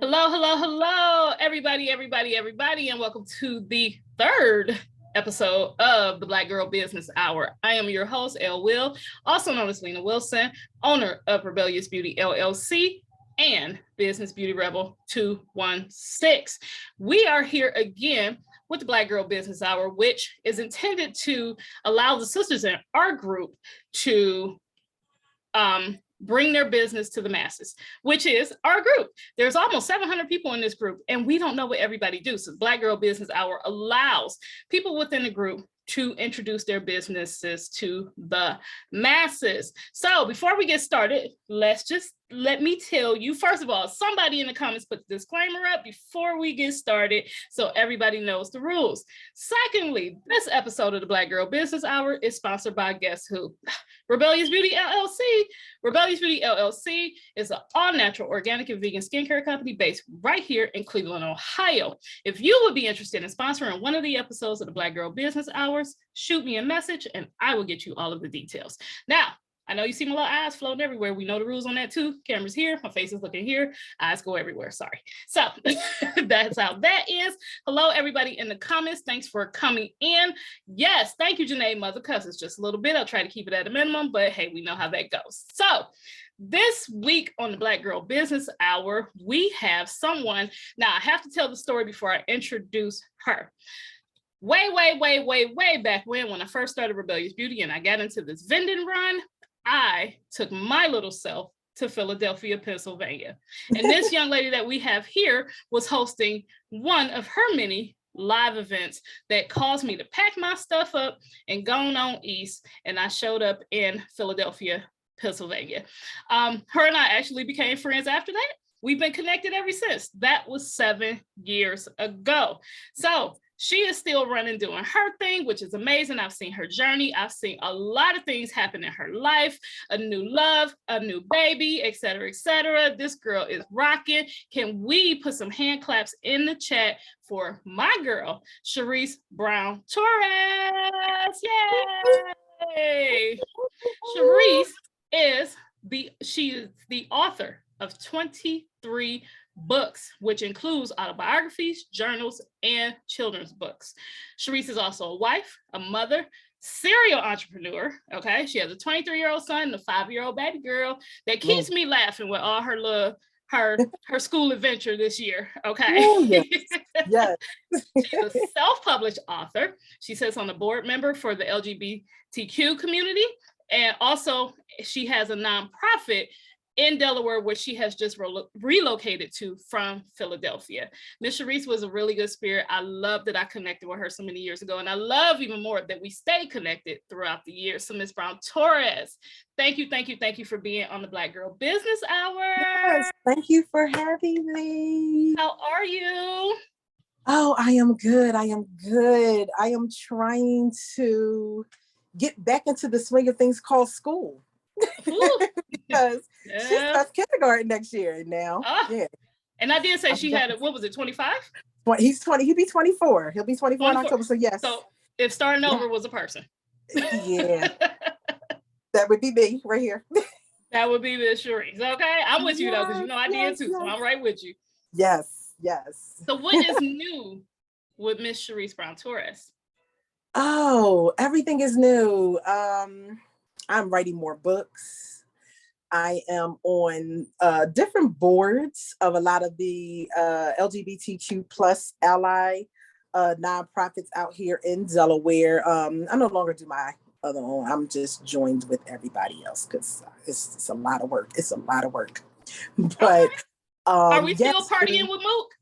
Hello, hello, hello, everybody, and welcome to the third episode of the Black Girl Business Hour. I am your host, Elle Will, also known as Lena Wilson, owner of Rebellious Beauty LLC and Business Beauty Rebel 216. We are here again with the Black Girl Business Hour, which is intended to allow the sisters in our group to bring their business to the masses, which is our group. There's almost 700 people in this group, and we don't know what everybody do. So Black Girl Business Hour allows people within the group to introduce their businesses to the masses. So before we get started, let me tell you, first of all, somebody in the comments put the disclaimer up before we get started so everybody knows the rules. Secondly, this episode of the Black Girl Business Hour is sponsored by guess who? Rebellious Beauty LLC. Rebellious Beauty LLC is an all-natural, organic, and vegan skincare company based right here in Cleveland, Ohio. If you would be interested in sponsoring one of the episodes of the Black Girl Business Hours, shoot me a message and I will get you all of the details. Now, I know you see my little eyes floating everywhere. We know the rules on that too. Camera's here, my face is looking here, eyes go everywhere, sorry. So that's how that is. Hello, everybody in the comments. Thanks for coming in. Yes, thank you, Janae Mother Cuss. Just a little bit. I'll try to keep it at a minimum, but hey, we know how that goes. So this week on the Black Girl Business Hour, we have someone. Now, I have to tell the story before I introduce her. Way back when I first started Rebellious Beauty and I got into this vending run, I took my little self to Philadelphia, Pennsylvania. And this young lady that we have here was hosting one of her many live events that caused me to pack my stuff up and go on east. And I showed up in Philadelphia, Pennsylvania. Her and I actually became friends after that. We've been connected ever since. That was 7 years ago. So she is still running, doing her thing, which is amazing. I've seen her journey. I've seen a lot of things happen in her life, a new love, a new baby, et cetera, et cetera. This girl is rocking. Can we put some hand claps in the chat for my girl, Charise Brown Torres? Yay! Charise is the author of 23 books, which includes autobiographies, journals, and children's books. Charise is also a wife, a mother, serial entrepreneur. Okay, she has a 23-year-old son and a 5-year-old baby girl that keeps me laughing with all her school adventure this year. Okay. Ooh, yes. Yes. She's a self-published author. She sits on the board member for the LGBTQ community, and also she has a nonprofit in Delaware, where she has just relocated to from Philadelphia. Miss Charise was a really good spirit. I love that I connected with her so many years ago, and I love even more that we stay connected throughout the years. So Miss Brown Torres, thank you for being on the Black Girl Business Hour. Yes, thank you for having me. How are you? Oh, I am good. I am trying to get back into the swing of things called school. Because she starts kindergarten next year now. Yeah. And I did say she had, what was it, 25? He's 20, he'll be 24. He'll be 24 in October, so yes. So if starting over was a person. Yeah. That would be me right here. That would be Miss Charise, okay? I'm with you though, because you know I did too, so I'm right with you. Yes. So what is new with Miss Charise Brown Torres? Oh, everything is new. I'm writing more books. I am on different boards of a lot of the LGBTQ plus ally nonprofits out here in Delaware. I no longer do my other one. I'm just joined with everybody else because it's a lot of work. It's a lot of work. But are we still partying with Mook?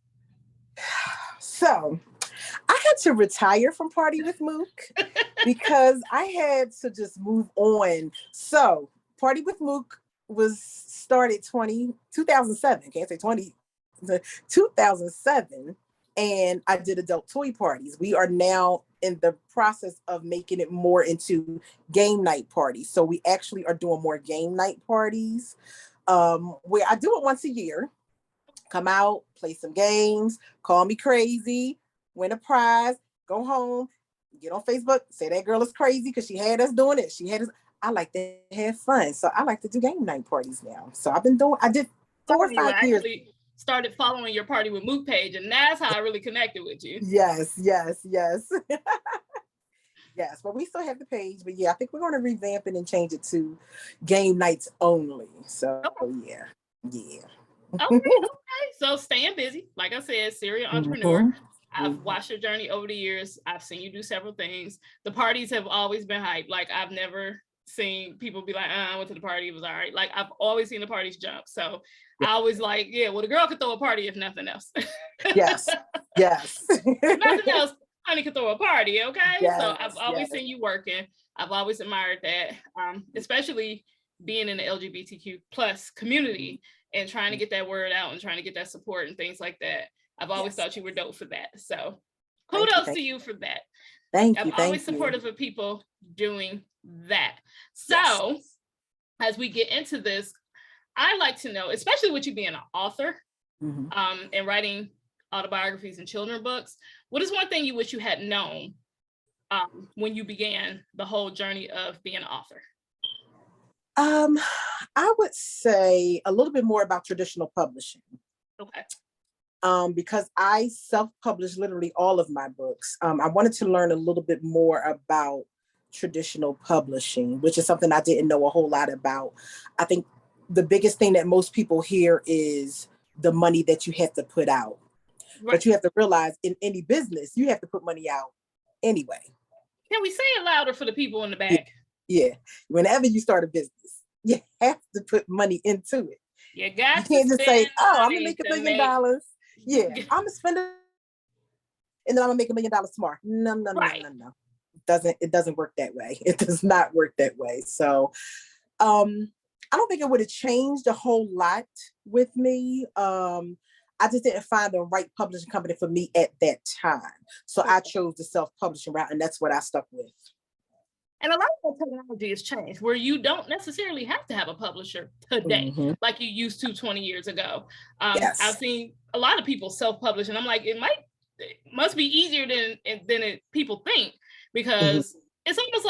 So I had to retire from Party with Mook because I had to just move on. So Party with Mook was started 2007. Can't say 2007. And I did adult toy parties. We are now in the process of making it more into game night parties. So we actually are doing more game night parties where I do it once a year. Come out, play some games, call me crazy, win a prize, go home, get on Facebook, say that girl is crazy because she had us doing it. I like to have fun. So I like to do game night parties now. So I did 4 or 5 years. started following your Party with Mook page, and that's how I really connected with you. Yes. Yes, but we still have the page. But yeah, I think we're going to revamp it and change it to game nights only. So yeah. Okay. So staying busy, like I said, serial entrepreneur. Mm-hmm. I've watched your journey over the years. I've seen you do several things. The parties have always been hype. Like I've never seen people be like, I went to the party, it was all right. Like I've always seen the parties jump. So I always like, yeah, well, the girl could throw a party if nothing else. Yes. Nothing else, honey could throw a party, okay? Yes, so I've always seen you working. I've always admired that, especially being in the LGBTQ plus community and trying to get that word out and trying to get that support and things like that. I've always thought you were dope for that. So kudos to you for that. Thank I'm you. always supportive of people doing that. So as we get into this, I like to know, especially with you being an author and writing autobiographies and children's books, what is one thing you wish you had known when you began the whole journey of being an author? I would say a little bit more about traditional publishing. Okay. Because I self-published literally all of my books. I wanted to learn a little bit more about traditional publishing, which is something I didn't know a whole lot about. I think the biggest thing that most people hear is the money that you have to put out. Right. But you have to realize in any business, you have to put money out anyway. Can we say it louder for the people in the back? Yeah. Whenever you start a business, you have to put money into it. You can't just say, oh, I'm gonna make $1 million. Yeah, I'm gonna spend it and then I'm gonna make $1 million tomorrow. No. It doesn't work that way. It does not work that way. So I don't think it would have changed a whole lot with me. I just didn't find the right publishing company for me at that time. So I chose the self-publishing route, and that's what I stuck with. And a lot of the technology has changed where you don't necessarily have to have a publisher today like you used to 20 years ago. I've seen a lot of people self-publish, and I'm like, it must be easier than people think, because it's almost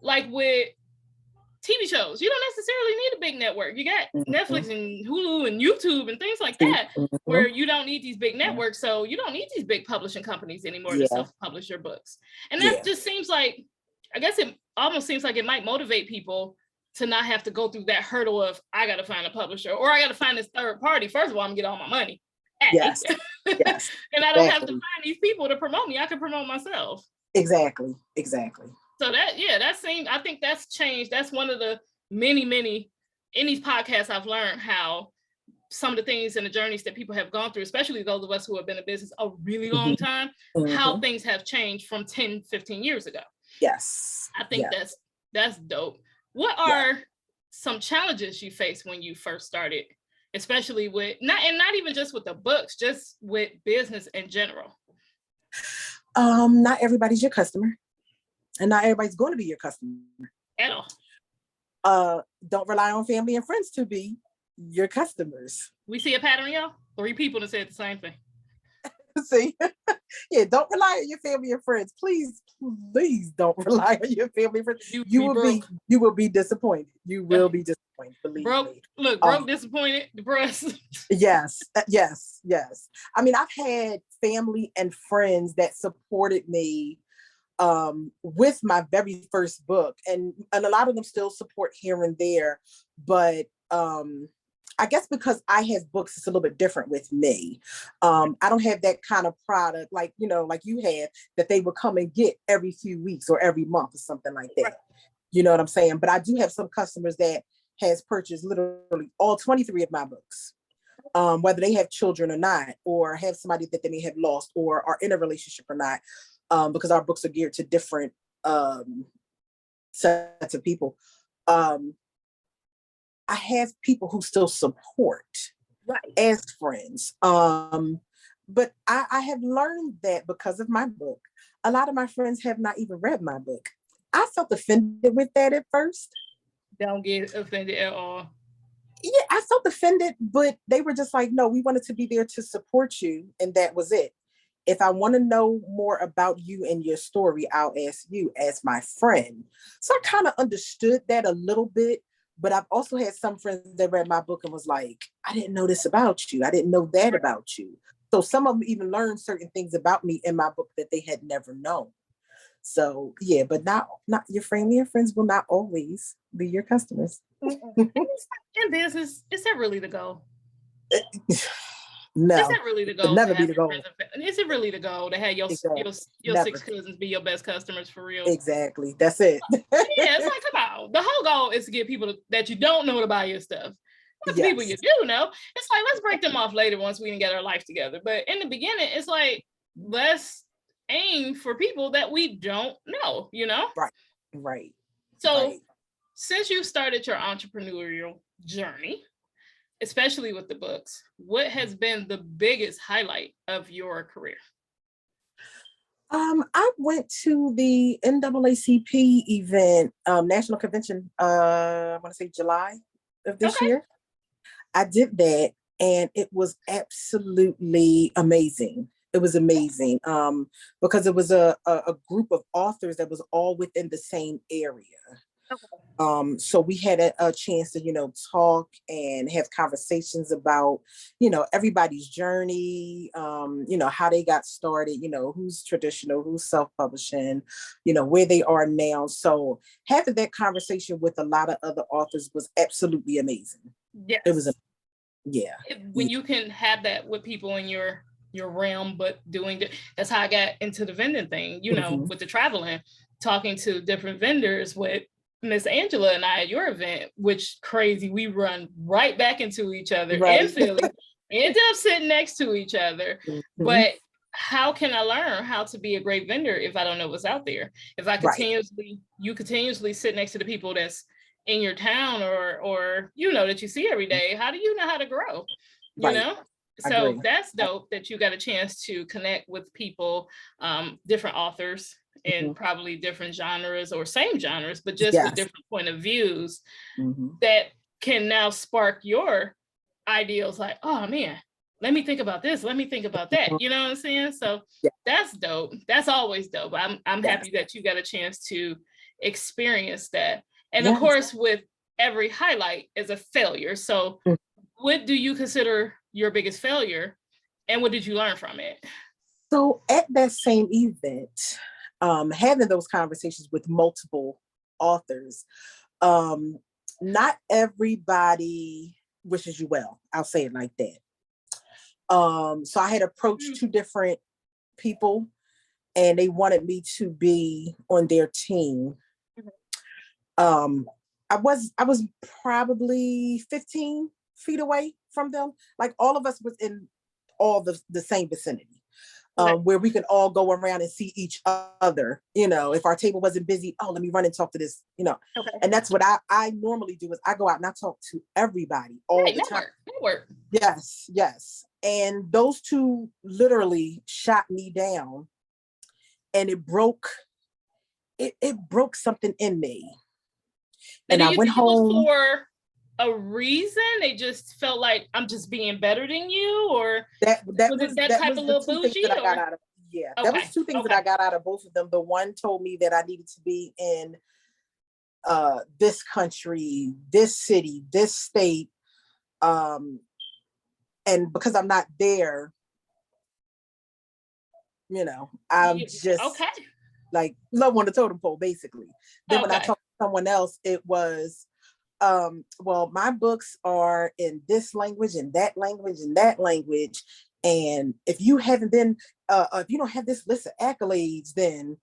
like with TV shows, you don't necessarily need a big network. You got Netflix and Hulu and YouTube and things like that, where you don't need these big networks. So you don't need these big publishing companies anymore to self-publish your books. And that just seems like, I guess it almost seems like it might motivate people to not have to go through that hurdle of, I got to find a publisher, or I got to find this third party. First of all, I'm gonna get all my money. Yes. And I don't have to find these people to promote me. I can promote myself. Exactly. So I think that's changed. That's one of the many in these podcasts I've learned how some of the things and the journeys that people have gone through, especially those of us who have been in business a really long time, how things have changed from 10, 15 years ago. Yes. I think that's dope. What are some challenges you faced when you first started, especially with not even just with the books, just with business in general? Not everybody's your customer, and not everybody's going to be your customer at all. Don't rely on family and friends to be your customers. We see a pattern, y'all. 3 people that said the same thing. See, don't rely on your family and friends. Please don't rely on your family and friends. You will be disappointed. You will be disappointed. Believe me. Broke, disappointed, depressed. Yes. I mean, I've had family and friends that supported me with my very first book, and a lot of them still support here and there, but I guess because I have books, it's a little bit different with me. I don't have that kind of product like you have, that they would come and get every few weeks or every month or something like that. Right. You know what I'm saying? But I do have some customers that has purchased literally all 23 of my books, whether they have children or not, or have somebody that they may have lost, or are in a relationship or not, because our books are geared to different sets of people. I have people who still support as friends. But I have learned that because of my book, a lot of my friends have not even read my book. I felt offended with that at first. Don't get offended at all. Yeah, I felt offended, but they were just like, no, we wanted to be there to support you. And that was it. If I want to know more about you and your story, I'll ask you as my friend. So I kind of understood that a little bit. But I've also had some friends that read my book and was like, I didn't know this about you. I didn't know that about you. So some of them even learned certain things about me in my book that they had never known. So yeah, but not your friends. Your friends will not always be your customers. In business, is that really the goal? No, is that really the goal? Never be the goal. Is it really the goal to have your six cousins be your best customers for real? Exactly. That's it. Yeah, it's like, come on. The whole goal is to get people that you don't know to buy your stuff. Not people you do know. It's like, let's break them off later once we can get our life together. But in the beginning, it's like, let's aim for people that we don't know, you know? Right. So since you started your entrepreneurial journey, especially with the books, what has been the biggest highlight of your career? I went to the NAACP event, National Convention, I want to say July of this year. I did that and it was absolutely amazing. It was amazing because it was a group of authors that was all within the same area. So we had a chance to, talk and have conversations about, everybody's journey, how they got started, who's traditional, who's self-publishing, where they are now. So having that conversation with a lot of other authors was absolutely amazing. Yes. It was, when you can have that with people in your realm, but that's how I got into the vending thing, with the traveling, talking to different vendors with Miss Angela and I at your event, which crazy, we run right back into each other in Philly, end up sitting next to each other. But how can I learn how to be a great vendor if I don't know what's out there? If I you continuously sit next to the people that's in your town or that you see every day, how do you know how to grow? You know? So that's dope that you got a chance to connect with people, different authors in probably different genres or same genres, but just with different point of views that can now spark your ideals like, oh man, let me think about this. Let me think about that. You know what I'm saying? So that's dope. That's always dope. I'm happy that you got a chance to experience that. And of course, with every highlight is a failure. So what do you consider your biggest failure and what did you learn from it? So at that same event, having those conversations with multiple authors, not everybody wishes you well. I'll say it like that. So I had approached two different people and they wanted me to be on their team. I was probably 15 feet away from them. Like all of us was in all the same vicinity. Where we can all go around and see each other, if our table wasn't busy, let me run and talk to this, and that's what I normally do is I go out and I talk to everybody all the time. Network. Yes. And those two literally shot me down and it broke something in me. And I went home. For a reason? They just felt like I'm just being better than you, or that was that type of little bougie? That was two things that I got out of both of them. The one told me that I needed to be in this country, this city, this state, and because I'm not there, I'm just like love on the totem pole, basically. Then when I talked to someone else, it was well, my books are in this language and that language and that language. And if you haven't been, if you don't have this list of accolades, then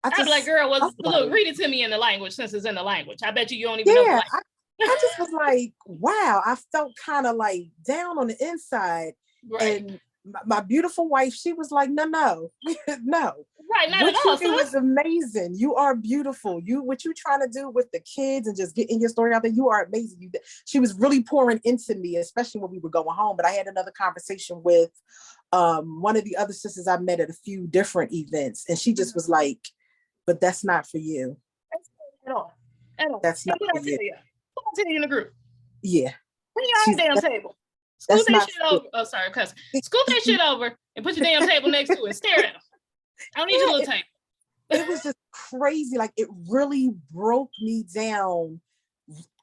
I'm like, girl, look, read it to me in the language since it's in the language. I bet you don't even know the language. I just was like, wow, I felt kind of like down on the inside. And my beautiful wife, she was like, no. Right, not what at all. You do is amazing. You are beautiful. What you trying to do with the kids and just getting your story out there, you are amazing. She was really pouring into me, especially when we were going home. But I had another conversation with one of the other sisters I met at a few different events, and she just was like, but that's not for you. At all. That's not for you. I'll tell you in the group. Yeah. Bring your own damn table. Scoot that shit over. Oh, sorry, cuss. Scoot that shit over and put your damn table next to it and stare at them. I don't need your little table. It was just crazy. Like, it really broke me down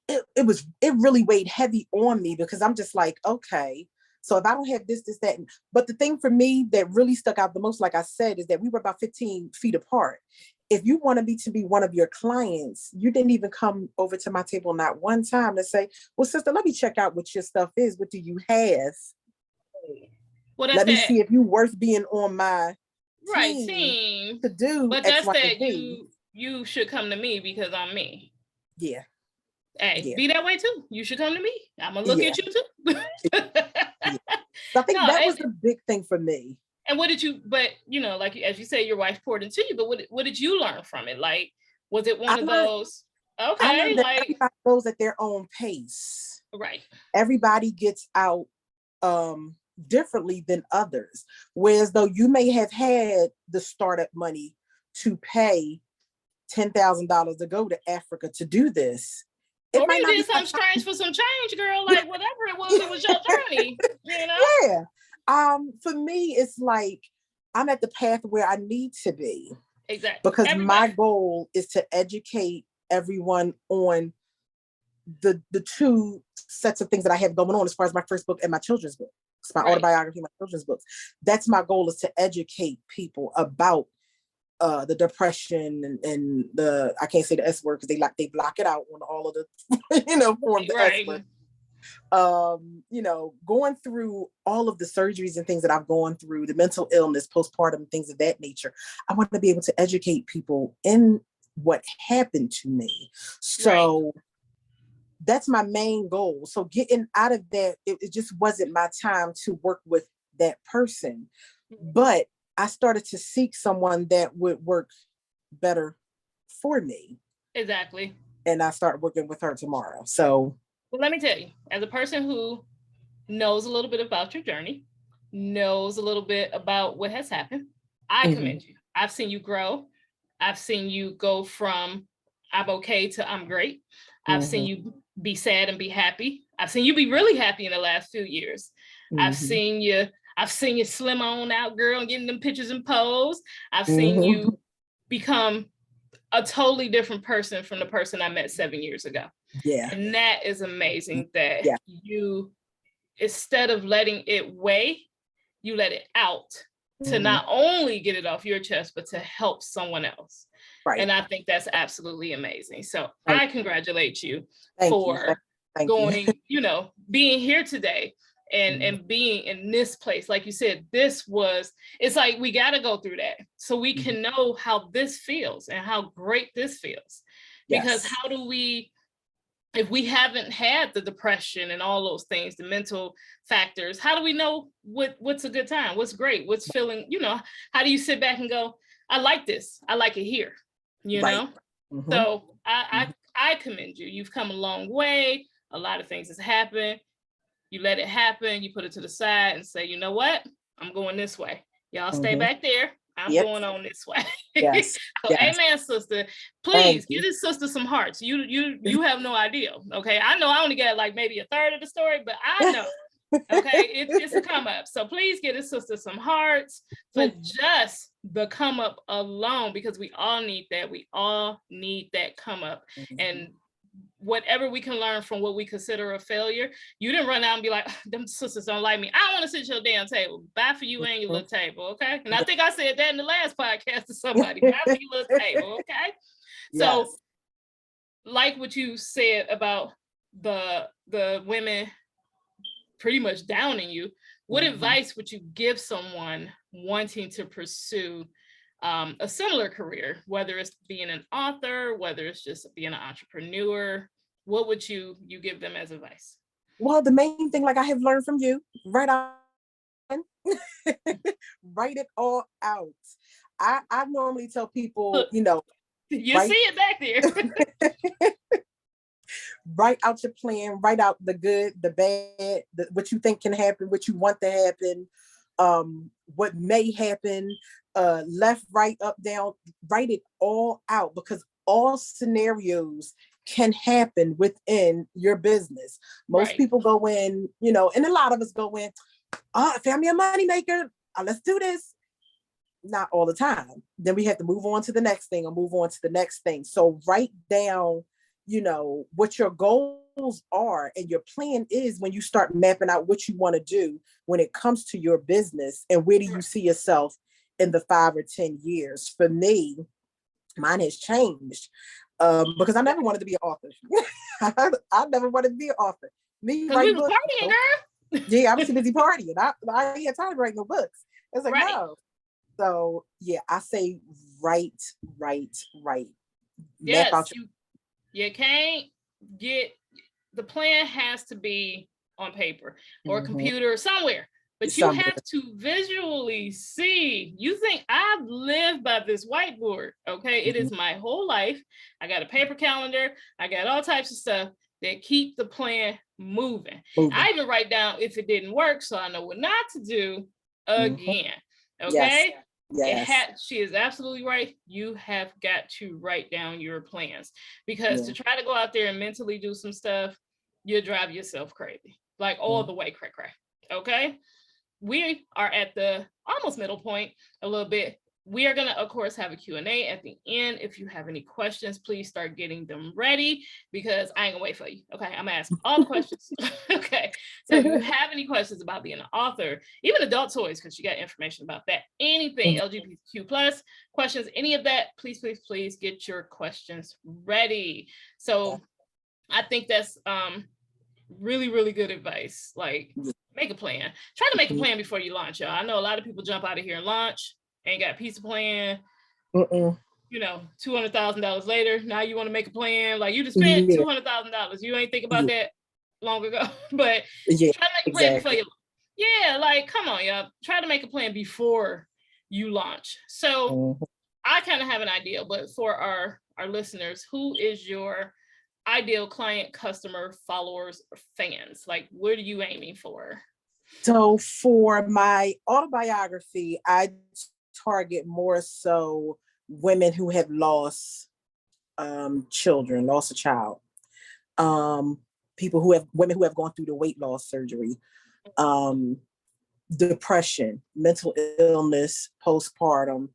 it really weighed heavy on me because I'm just like, okay, so if I don't have this, that, but the thing for me that really stuck out the most, like I said, is that we were about 15 feet apart. If you wanted me to be one of your clients, you didn't even come over to my table not one time to say, well, sister, let me check out what your stuff is. What do you have? Well, that's Let me that. see if you're worth being on my Right, team team. to do But X, that's Y, and that Z. you should come to me because I'm me. Yeah. Hey, Yeah. be that way too. You should come to me. I'm gonna look Yeah. at you too. Yeah. So I think No, that was a big thing for me. and what did you, but you know, like as you say, your wife poured into you, but what did you learn from it? Like, was it one of those, I learned okay, that like, everybody goes at their own pace. right. Everybody gets out differently than others. Whereas though you may have had the startup money to pay $10,000 to go to Africa to do this, it Or might you not be did something strange for some change, girl. Like whatever it was your journey, you know? Yeah. For me, it's like I'm at the path where I need to be. Exactly. Because Everybody. my goal is to educate everyone on the two sets of things that I have going on as far as my first book and my children's book. It's my autobiography, my children's books. That's my goal, is to educate people about the depression and the, I can't say the S word because they block it out on all of the forms of S word. Going through all of the surgeries and things that I've gone through, the mental illness, postpartum, things of that nature. I want to be able to educate people in what happened to me. So that's my main goal. So getting out of that, it just wasn't my time to work with that person. But I started to seek someone that would work better for me. Exactly. And I started working with her tomorrow. So, well, let me tell you, as a person who knows a little bit about your journey, knows a little bit about what has happened, I commend you. I've seen you grow. I've seen you go from I'm okay to I'm great. I've seen you be sad and be happy. I've seen you be really happy in the last few years. I've seen you slim on out, girl, and getting them pictures and pose. I've seen you become a totally different person from the person I met 7 years ago. Yeah. And that is amazing that you, instead of letting it weigh, you let it out to not only get it off your chest, but to help someone else. Right. And I think that's absolutely amazing. So I congratulate you for going, being here today and being in this place. Like you said, it's like, we got to go through that so we can know how this feels and how great this feels. Because how do we, if we haven't had the depression and all those things, the mental factors, how do we know what's a good time? What's great? What's feeling, how do you sit back and go, I like this. I like it here, So I commend you. You've come a long way. A lot of things has happened. You let it happen. You put it to the side and say, you know what? I'm going this way. Y'all stay back there. I'm going on this way. So amen, sister. Please give this sister some hearts. You have no idea. Okay. I know I only got like maybe a third of the story, but I know. Okay, it's a come up. So please give this sister some hearts for just the come up alone, because we all need that. We all need that come up. And whatever we can learn from what we consider a failure, you didn't run out and be like, them sisters don't like me. I don't want to sit at your damn table. Bye for you and your little table, okay? And I think I said that in the last podcast to somebody. Bye for your little table, okay? So, like what you said about the women pretty much downing you, what advice would you give someone wanting to pursue a similar career, whether it's being an author, whether it's just being an entrepreneur? What would you give them as advice? Well, the main thing, like I have learned from you, write it all out. I normally tell people, Look, you see it back there. Write out your plan, write out the good, the bad, what you think can happen, what you want to happen, what may happen, left, right, up, down. Write it all out, because all scenarios can happen within your business. Most people go in, and a lot of us go in, family a money maker, let's do this. Not all the time. Then we have to move on to the next thing or move on to the next thing. So write down, what your goal are and your plan is when you start mapping out what you want to do when it comes to your business and where do you see yourself in the 5 or 10 years. For me, mine has changed because I never wanted to be an author. I never wanted to be an author. Me because we writing was books, partying, girl. yeah, I was too busy partying. I ain't had time to write no books. It's like, Right. no. So yeah, I say write. Yes, you can't get, the plan has to be on paper or a computer or somewhere, but you have to visually see. You think I've lived by this whiteboard, okay? It is my whole life. I got a paper calendar. I got all types of stuff that keep the plan moving. I even write down if it didn't work so I know what not to do again, okay? Yes. She is absolutely right. You have got to write down your plans because to try to go out there and mentally do some stuff, you'll drive yourself crazy, like all the way cray. Okay, we are at the almost middle point a little bit. We are going to, of course, have a Q&A at the end. If you have any questions, please start getting them ready because I ain't gonna wait for you. Okay, I'm gonna ask all the questions. Okay, so if you have any questions about being an author, even adult toys, because you got information about that, anything LGBTQ plus questions, any of that, please get your questions ready. So I think that's really good advice. Like, make a plan. Try to make a plan before you launch, y'all. I know a lot of people jump out of here and launch, ain't got a piece of plan. You know, $200,000 later, now you want to make a plan. Like, you just spent $200,000. You ain't think about that long ago. But try to make a plan before you launch. Yeah, like, come on, y'all. Try to make a plan before you launch. So I kind of have an idea, but for our listeners, who is your ideal client, customer, followers, or fans? Like, what are you aiming for? So for my autobiography, I target more so women who have lost children, lost a child, women who have gone through the weight loss surgery, depression, mental illness, postpartum,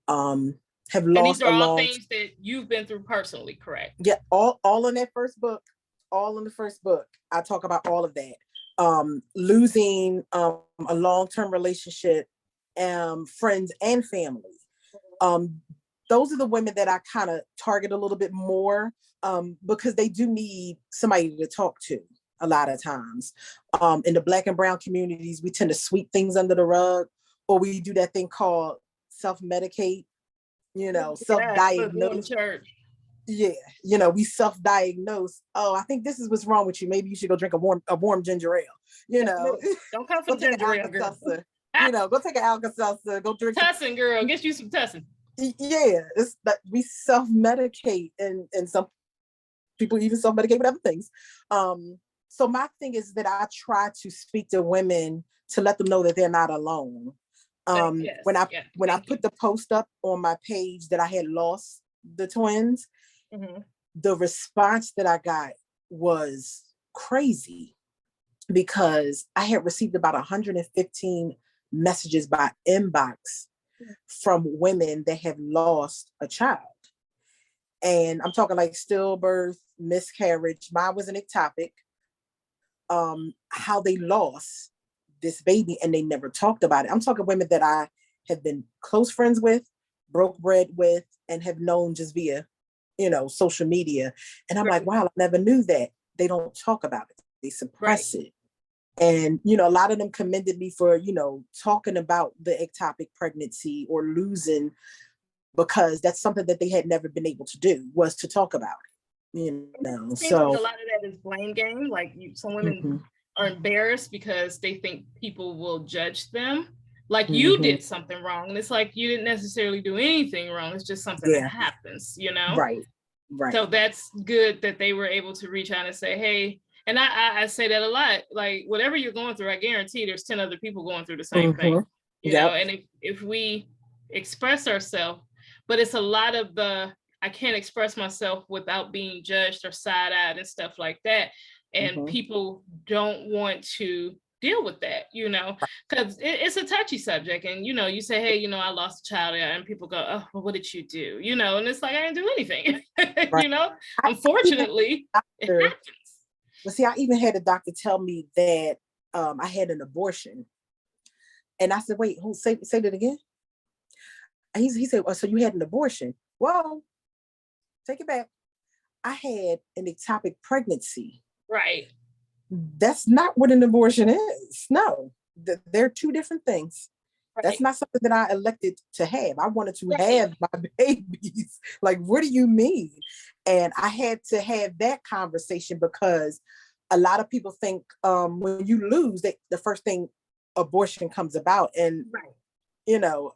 have lost. And these are all things that you've been through personally, correct? Yeah, all in that first book. All in the first book, I talk about all of that. Losing a long-term relationship, friends and family. Those are the women that I kind of target a little bit more because they do need somebody to talk to a lot of times. In the Black and brown communities, we tend to sweep things under the rug, or we do that thing called self-medicate, self-diagnose. Yeah, we self-diagnose. Oh, I think this is what's wrong with you. Maybe you should go drink a warm ginger ale. Don't come for ginger ale, girl. Go take an Alka-Seltzer. Go drink tussin, girl. Get you some tussin. Yeah, it's that we self-medicate, and some people even self-medicate with other things. So my thing is that I try to speak to women to let them know that they're not alone. When I put the post up on my page that I had lost the twins, the response that I got was crazy because I had received about 115 messages by inbox from women that have lost a child. And I'm talking like stillbirth, miscarriage. Mine was an ectopic. How they lost this baby and they never talked about it. I'm talking women that I have been close friends with, broke bread with, and have known just via, social media. And I'm like, wow, I never knew that. They don't talk about it. They suppress it. And, a lot of them commended me for, talking about the ectopic pregnancy or losing, because that's something that they had never been able to do, was to talk about it. So like a lot of that is blame game. Like some women are embarrassed because they think people will judge them. Like you did something wrong. And it's like, you didn't necessarily do anything wrong. It's just something that happens, Right. So that's good that they were able to reach out and say, hey, and I say that a lot, like whatever you're going through, I guarantee there's 10 other people going through the same thing, and if we express ourselves, but it's a lot of I can't express myself without being judged or side-eyed and stuff like that. And people don't want to deal with that, because it's a touchy subject. And, you say, hey, I lost a child, and people go, oh, well, what did you do? And it's like, I didn't do anything, unfortunately, it happens. But see, I even had a doctor tell me that I had an abortion. And I said, wait, say that again? And he said, well, so you had an abortion. Well, take it back. I had an ectopic pregnancy. Right. That's not what an abortion is. No, they're two different things. Right. That's not something that I elected to have. I wanted to have my babies. Like, what do you mean? And I had to have that conversation because a lot of people think when you lose, the first thing abortion comes about. And, you know,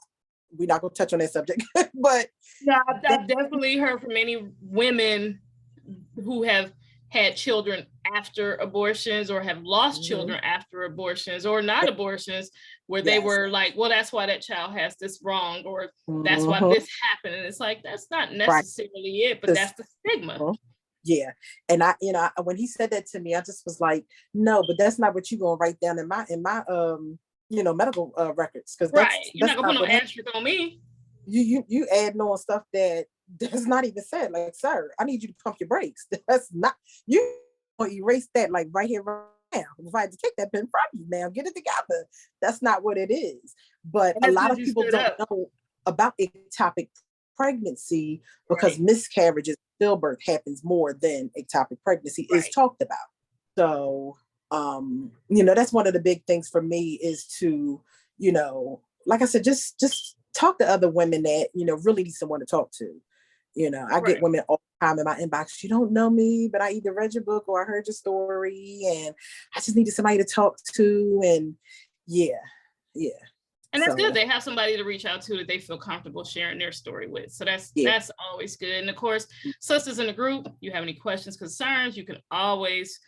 we're not going to touch on that subject. But yeah, I've definitely heard from many women who have had children after abortions or have lost children after abortions or not abortions, where they were like, well, that's why that child has this wrong, or that's why this happened. And it's like, that's not necessarily it, but that's the stigma. Yeah. And I, when he said that to me, I just was like, no, but that's not what you're going to write down in my medical records. Because you're not going to put no asterisk on me. You add on stuff that's not even said. Like, sir, I need you to pump your brakes. That's not, you erase that like right here, right now. If I had to take that pen from you now, get it together. That's not what it is. But a lot of people don't know about ectopic pregnancy because miscarriages, stillbirth happens more than ectopic pregnancy is talked about. So, that's one of the big things for me is to, like I said, just talk to other women that, really need someone to talk to. I get women all the time in my inbox, you don't know me, but I either read your book or I heard your story and I just needed somebody to talk to. And yeah. And that's good. They have somebody to reach out to that they feel comfortable sharing their story with. So that's always good. And of course, sisters in the group, you have any questions, concerns, you can always,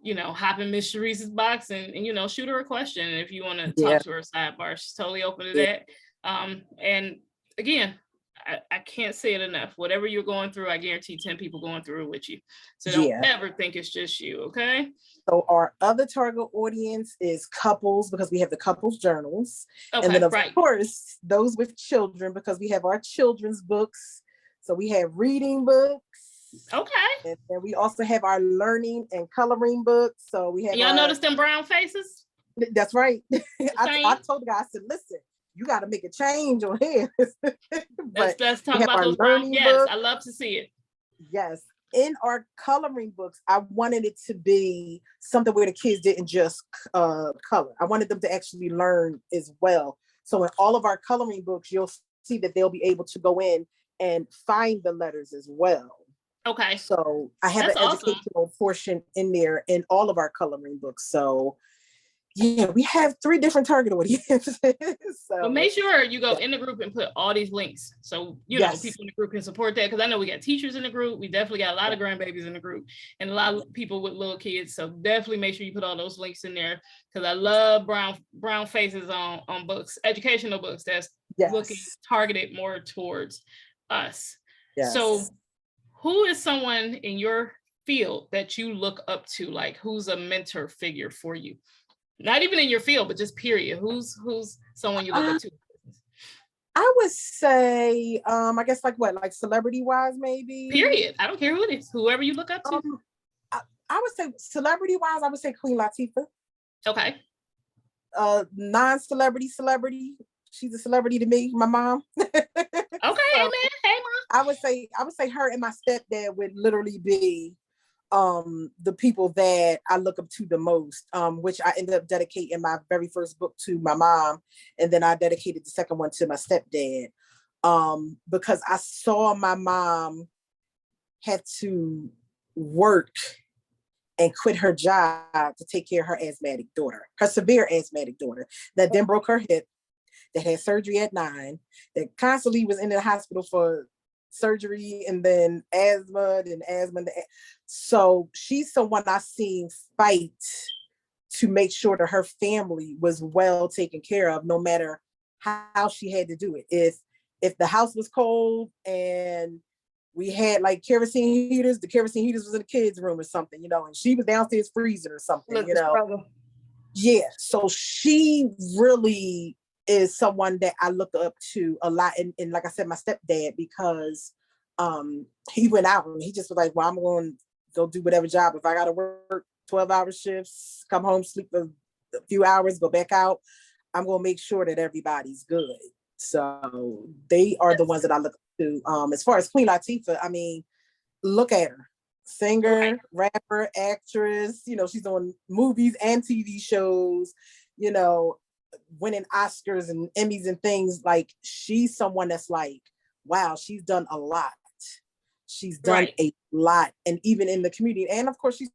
hop in Miss Charise's box and shoot her a question. And if you want to talk to her sidebar, she's totally open to that. And again, I can't say it enough. Whatever you're going through, I guarantee 10 people going through it with you. So don't ever think it's just you, okay? So our other target audience is couples because we have the couples journals. Okay, and then of course, those with children because we have our children's books. So we have reading books. Okay. And then we also have our learning and coloring books. So we have y'all notice them brown faces? That's right. I told the guy, I said, listen, you got to make a change on here. Let's talk about those brown. Yes, I love to see it. Yes. In our coloring books, I wanted it to be something where the kids didn't just color. I wanted them to actually learn as well. So in all of our coloring books, you'll see that they'll be able to go in and find the letters as well. Okay. So I have an educational portion in there in all of our coloring books. So yeah, we have 3 different target audiences. But make sure you go in the group and put all these links. So, people in the group can support that. Because I know we got teachers in the group. We definitely got a lot of grandbabies in the group and a lot of people with little kids. So definitely make sure you put all those links in there. Because I love brown faces on books, educational books that's looking targeted more towards us. Yes. So who is someone in your field that you look up to? Like, who's a mentor figure for you? Not even in your field, but just period. Who's someone you look up to? I would say, I guess like celebrity wise, maybe. Period. I don't care who it is. Whoever you look up to. I would say celebrity wise, I would say Queen Latifah. Okay. Non-celebrity, she's a celebrity to me. My mom. Okay, hey man, hey mom. I would say her and my stepdad would literally be the people that I look up to the most, which I ended up dedicating my very first book to my mom, and then I dedicated the second one to my stepdad, because I saw my mom had to work and quit her job to take care of her severe asthmatic daughter that then broke her hip, that had surgery at 9, that constantly was in the hospital for surgery and then asthma. So she's someone I seen fight to make sure that her family was well taken care of, no matter how she had to do it. If the house was cold and we had like kerosene heaters, the kerosene heaters was in the kids' room or something, and she was downstairs freezing or something, Yeah. So she really is someone that I look up to a lot. And like I said, my stepdad, because he went out and he just was like, well, I'm going to go do whatever job. If I got to work 12-hour shifts, come home, sleep a few hours, go back out. I'm going to make sure that everybody's good. So they are the ones that I look to. As far as Queen Latifah, I mean, look at her. Singer, rapper, actress, she's on movies and TV shows, winning Oscars and Emmys and things. Like, she's someone that's like, wow, she's done a lot. She's done a lot. And even in the community. And of course, she's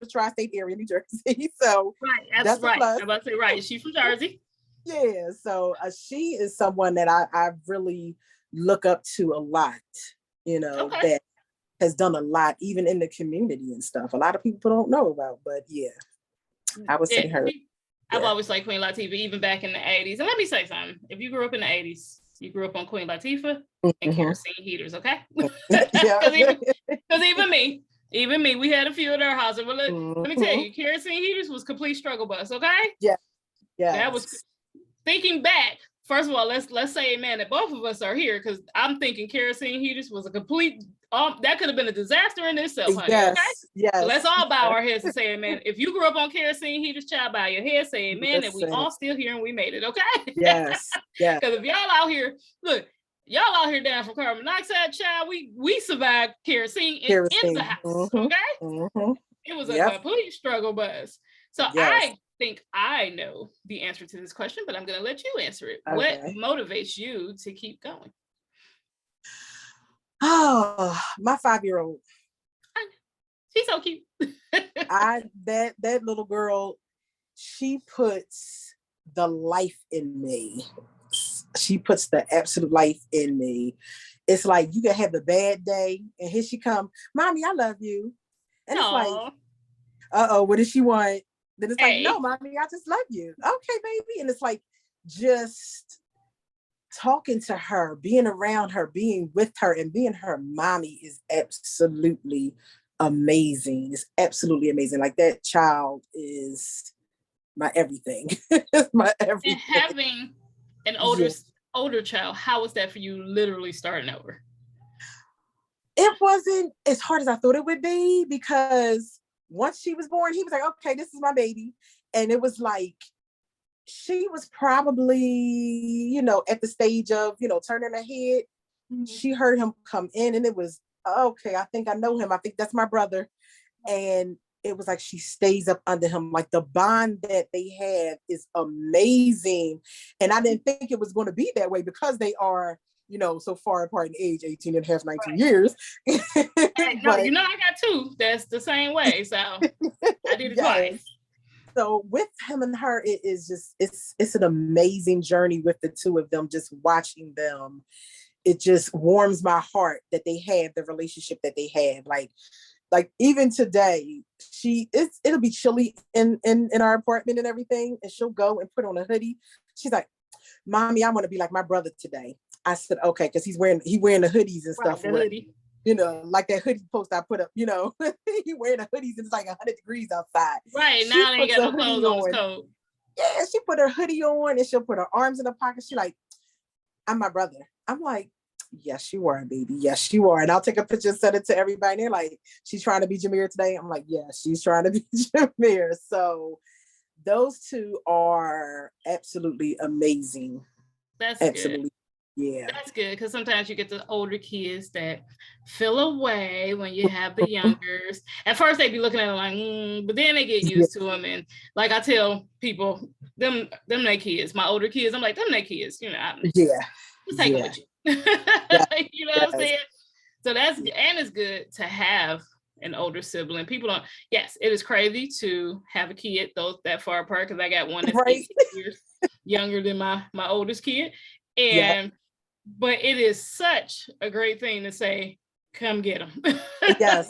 the tri-state area, New Jersey. So that's right. I'm about to say, right. She's from Jersey. Yeah. So she is someone that I really look up to a lot, that has done a lot, even in the community and stuff. A lot of people don't know about, but yeah, I would say her. I've always liked Queen Latifah, even back in the 80s. And let me say something. If you grew up in the 80s, you grew up on Queen Latifah and kerosene heaters, okay? Because even me, we had a few at our house. But let me tell you, kerosene heaters was complete struggle bus, okay? Yeah. That was, thinking back, first of all, let's say amen that both of us are here, because I'm thinking kerosene heaters was a complete, that could have been a disaster in itself, honey, okay? Yes. So let's all bow our heads and say amen. If you grew up on kerosene heaters, child, bow your head, say amen, and we all still here and we made it, okay? Yes. Because if y'all out here, look, y'all out here down from carbon monoxide, child, we survived kerosene in the house, okay? It was a complete struggle bus. So I think I know the answer to this question, but I'm going to let you answer it. Okay. What motivates you to keep going? Oh, my 5-year-old. She's so cute. that little girl, she puts the life in me. She puts the absolute life in me. It's like you can have a bad day, and here she come, Mommy, I love you. And it's like, what does she want? Then it's like, no, Mommy, I just love you. Okay, baby. And it's like, just talking to her, being around her, being with her, and being her mommy is absolutely amazing. It's absolutely amazing. Like, that child is my everything. My everything. And having an older child, how was that for you, literally starting over? It wasn't as hard as I thought it would be, because once she was born, he was like, okay, this is my baby. And it was like, she was probably, at the stage of, turning her head. She heard him come in, and it was, okay, I think I know him. I think that's my brother. And it was like, she stays up under him. Like, the bond that they have is amazing. And I didn't think it was going to be that way, because they are, so far apart in age, 18 and a half, 19 years. No, I got two. That's the same way. So I did it twice. So with him and her, it is just, it's an amazing journey with the two of them, just watching them. It just warms my heart that they have the relationship that they have. Like even today, it'll be chilly in our apartment and everything. And she'll go and put on a hoodie. She's like, Mommy, I want to be like my brother today. I said, okay, because he's wearing the hoodies and stuff. The hoodie. Like that hoodie post I put up, he wearing the hoodies and it's like 100 degrees outside. Right, now they ain't got no clothes on his coat. Yeah, she put her hoodie on and she'll put her arms in her pocket. She like, I'm my brother. I'm like, yes, you are, baby. Yes, you are. And I'll take a picture and send it to everybody. And they're like, she's trying to be Jameer today. I'm like, yeah, she's trying to be Jameer. So those two are absolutely amazing. That's absolutely good. Yeah. That's good, because sometimes you get the older kids that feel away when you have the youngers. At first they be looking at them like, but then they get used to them. And like I tell people, them they kids, my older kids, I'm like, them they kids, just take them with you. You know what I'm saying? So that's, and it's good to have an older sibling. People don't, yes, it is crazy to have a kid that far apart, because I got one that's 18 years younger than my oldest kid. And but it is such a great thing to say, come get him. Yes.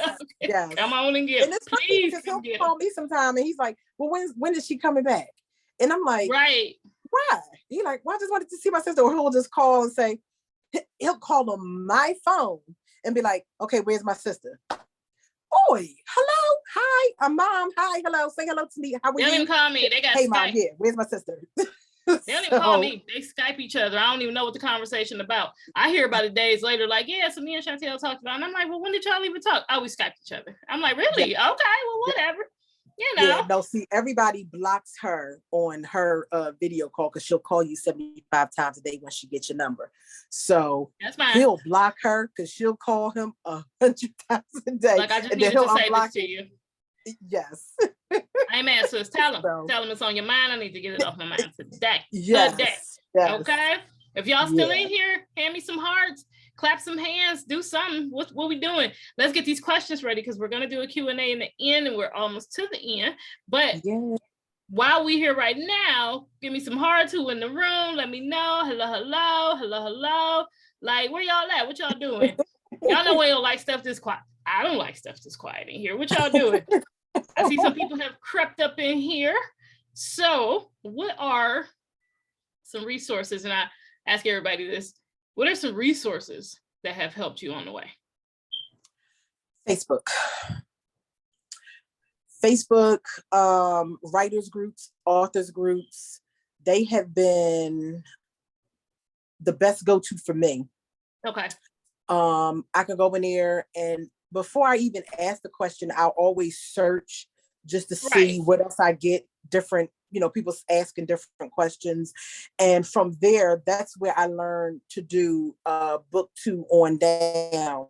Come on and get him. Please he'll call me sometime and he's like, well, when is she coming back? And I'm like, right. Why? He like, well, I just wanted to see my sister. Or he'll just call and say, he'll call on my phone and be like, okay, where's my sister? Oi, hello, hi, Mom, hi, hello, say hello to me. How are you? They don't even call me. They got Hey, Skype. Mom, yeah, where's my sister? They don't even call me. They Skype each other. I don't even know what the conversation about. I hear about it days later, like, yeah, so me and Chantel talked about it. And I'm like, well, when did y'all even talk? Oh, we Skyped each other. I'm like, really? Okay, well, whatever. Yeah, no, see, everybody blocks her on her video call because she'll call you 75 times a day when she gets your number. So that's fine. He'll block her because she'll call him 100 times a day. Like, I just needed to say this to you. Yes. Amen, sis. Tell him. Tell him it's on your mind. I need to get it off my mind today. Yes. Today. Yes. Okay? If y'all still in here, hand me some hearts, clap some hands, do something. What we doing? Let's get these questions ready because we're going to do a Q&A in the end and we're almost to the end. But while we here right now, give me some hearts. Who in the room? Let me know. Hello, hello, hello, hello. Like, where y'all at? What y'all doing? Y'all know we don't like stuff this quiet. I don't like stuff this quiet in here. What y'all doing? I see some people have crept up in here. So what are some resources? And I ask everybody this. What are some resources that have helped you on the way? Facebook, writers groups, authors groups, they have been the best go-to for me. Okay. I can go in there and before I even ask the question, I'll always search just to see what else I get, different, people asking different questions. And from there, that's where I learned to do book 2 on down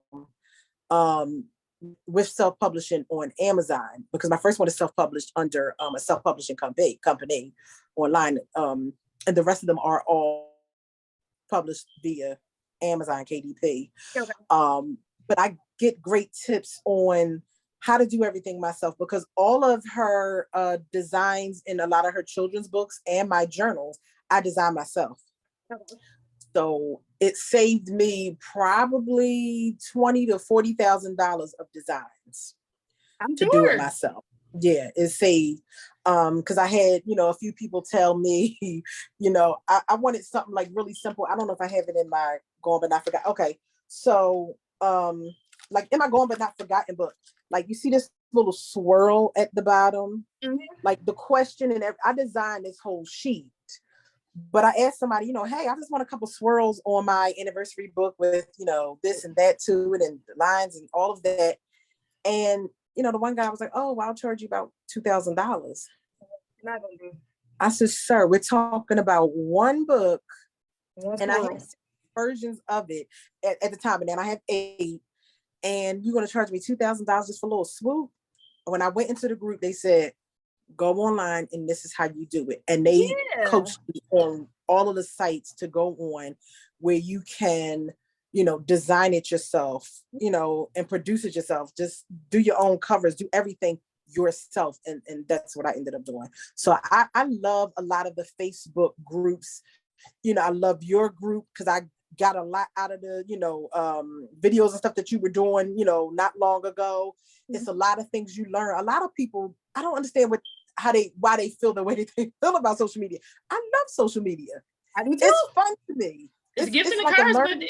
with self-publishing on Amazon, because my first one is self-published under a self-publishing company online. And the rest of them are all published via Amazon KDP. Okay. But I get great tips on how to do everything myself because all of her designs in a lot of her children's books and my journals, I design myself. Okay. So it saved me probably $20,000 to $40,000 of designs to do it myself. Yeah, it saved. Because I had, a few people tell me, I wanted something like really simple. I don't know if I have it in my Gone But Not Forgotten. Okay, so like in my Gone But Not Forgotten book, like you see this little swirl at the bottom, like the question and I designed this whole sheet. But I asked somebody, hey, I just want a couple swirls on my anniversary book with, this and that to it and lines and all of that. And, the one guy was like, oh, well, I'll charge you about $2,000. I said, sir, we're talking about one book and I have versions of it at the time. And then I have 8 and you're going to charge me $2,000 just for a little swoop. When I went into the group, they said, go online and this is how you do it. And they coached me on all of the sites to go on where you can, design it yourself, and produce it yourself. Just do your own covers, do everything yourself. And that's what I ended up doing. So I love a lot of the Facebook groups. I love your group because I got a lot out of the, videos and stuff that you were doing, not long ago. It's a lot of things you learn. A lot of people, I don't understand why they feel the way they feel about social media. I love social media. It's fun to me. It's a gift and a curse, but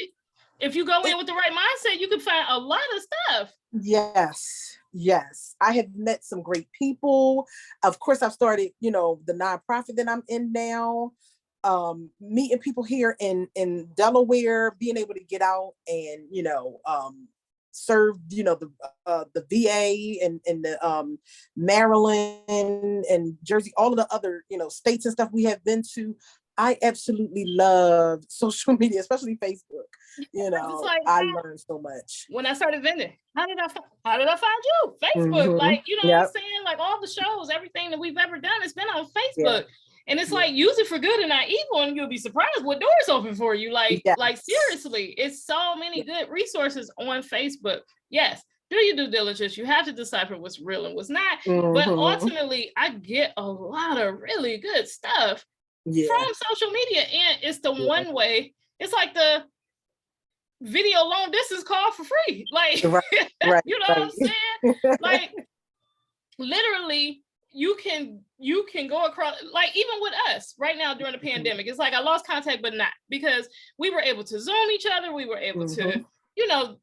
if you go in with the right mindset, you can find a lot of stuff. Yes. I have met some great people. Of course, I've started, the nonprofit that I'm in now. Meeting people here in Delaware, being able to get out and, serve, the VA and the Maryland and Jersey, all of the other, states and stuff we have been to. I absolutely love social media, especially Facebook. I learned so much. When I started vending, how did I find you? Facebook, what I'm saying? Like all the shows, everything that we've ever done, it's been on Facebook. Yeah. And it's like, use it for good and not evil, and you'll be surprised what doors open for you. Like seriously, it's so many good resources on Facebook. Yes, do your due diligence. You have to decipher what's real and what's not. But ultimately, I get a lot of really good stuff from social media. And it's the one way, it's like the video long distance call for free. Like, what I'm saying? Like, literally, you can go across, like even with us right now during the pandemic, it's like I lost contact, but not, because we were able to Zoom each other. We were able to,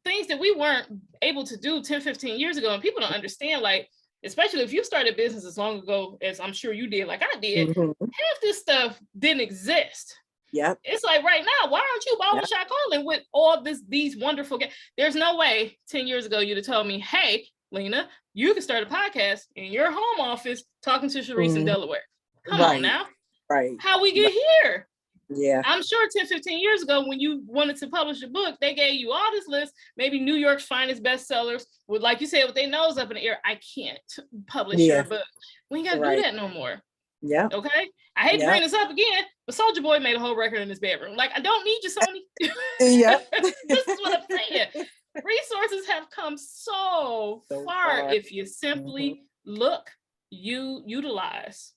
things that we weren't able to do 10, 15 years ago. And people don't understand, like, especially if you started business as long ago as I'm sure you did, like I did, half this stuff didn't exist. Yeah. It's like right now, why aren't you barbershop calling with all these wonderful guests? There's no way 10 years ago you'd have told me, hey, Lena, you can start a podcast in your home office talking to Charise in Delaware. Come on now. Right. How we get here? Yeah. I'm sure 10, 15 years ago, when you wanted to publish a book, they gave you all this list, maybe New York's finest bestsellers, with, like you said, with their nose up in the air. I can't publish your book. We ain't got to do that no more. Yeah. Okay. I hate to bring this up again, but Soulja Boy made a whole record in his bedroom. Like, I don't need you, Sony. Yeah. This is what I'm saying. Resources have come so far if you simply look, you utilize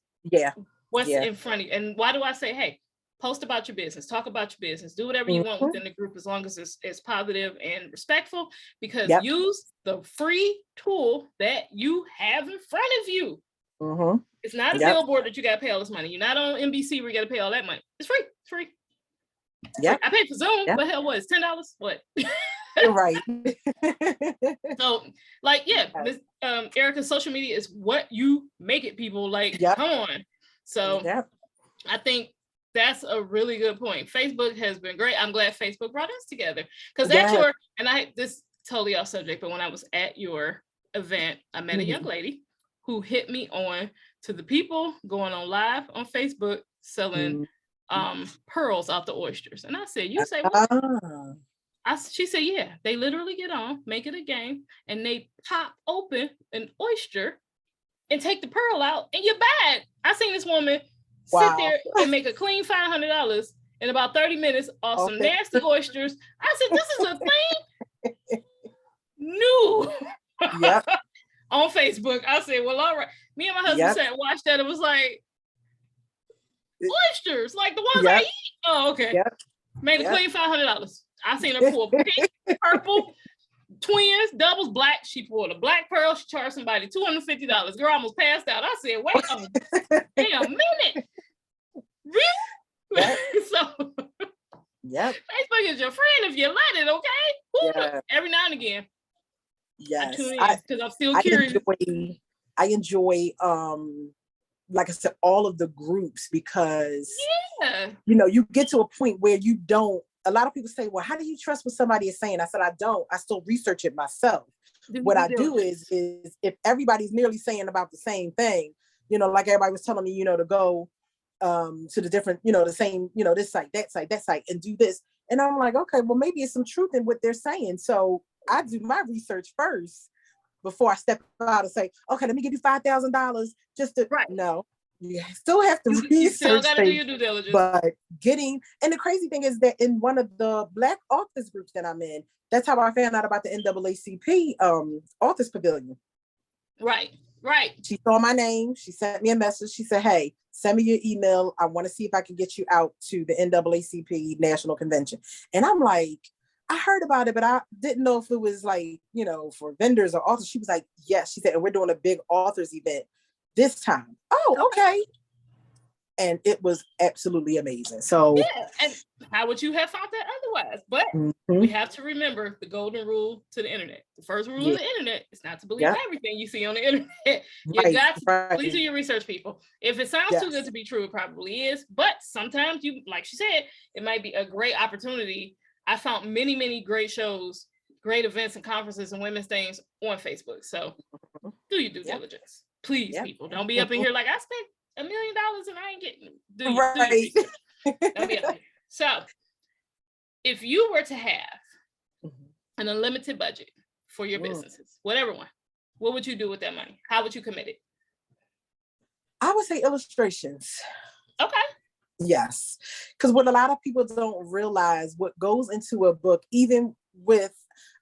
what's in front of you. And why do I say, hey, post about your business, talk about your business, do whatever you want within the group, as long as it's positive and respectful, because use the free tool that you have in front of you. It's not a billboard that you got to pay all this money. You're not on NBC where you got to pay all that money. It's free. It's free. Yeah. I paid for Zoom, but hell, what? It's $10? What? Right. So, like, Erica's social media is what you make it, people. Like, come on. So, I think that's a really good point. Facebook has been great. I'm glad Facebook brought us together, because that's this totally off subject, but when I was at your event, I met a young lady who hit me on to the people going on live on Facebook selling pearls out the oysters. And I said, you say what? She said, yeah, they literally get on, make it a game, and they pop open an oyster and take the pearl out in your bag. I seen this woman sit there and make a clean $500 in about 30 minutes off some nasty oysters. I said, this is a thing new. On Facebook. I said, well, all right. Me and my husband sat and watched that. It was like, oysters, like the ones I eat. Oh, okay. Made a clean $500. I seen her pull pink, purple, twins, doubles, black. She pulled a black pearl. She charged somebody $250. Girl almost passed out. I said, wait a damn minute. Really? So Facebook is your friend if you let it, okay? Every now and again. Yes. I tune in because I'm still curious. I enjoy like I said, all of the groups, because you get to a point where you don't. A lot of people say, well, how do you trust what somebody is saying? I said, I don't. I still research it myself. What I do is if everybody's nearly saying about the same thing, like everybody was telling me, to go to the different, the same, this site, that site, and do this. And I'm like, okay, well, maybe it's some truth in what they're saying. So I do my research first before I step out and say, okay, let me give you $5,000 just to, no, you still have to research. You still got to do your due diligence. But and the crazy thing is that in one of the Black authors groups that I'm in, that's how I found out about the NAACP Authors Pavilion. Right. She saw my name. She sent me a message. She said, hey, send me your email. I want to see if I can get you out to the NAACP National Convention. And I'm like, I heard about it, but I didn't know if it was like, for vendors or authors. She was like, yes. She said, and we're doing a big authors event this time. Oh, okay. And it was absolutely amazing. So and how would you have found that otherwise? But we have to remember the golden rule to the internet. The first rule of the internet is not to believe everything you see on the internet. You got to please do your research, people. If it sounds too good to be true, it probably is. But sometimes you, like she said, it might be a great opportunity. I found many, many great shows, great events and conferences and women's things on Facebook. So do your due diligence. Please, people. Don't be up in here like, I spent $1 million and I ain't getting do you. Don't be up here. So if you were to have an unlimited budget for your businesses, whatever one, what would you do with that money? How would you commit it? I would say illustrations. Okay. Yes. Because what a lot of people don't realize, what goes into a book, even with,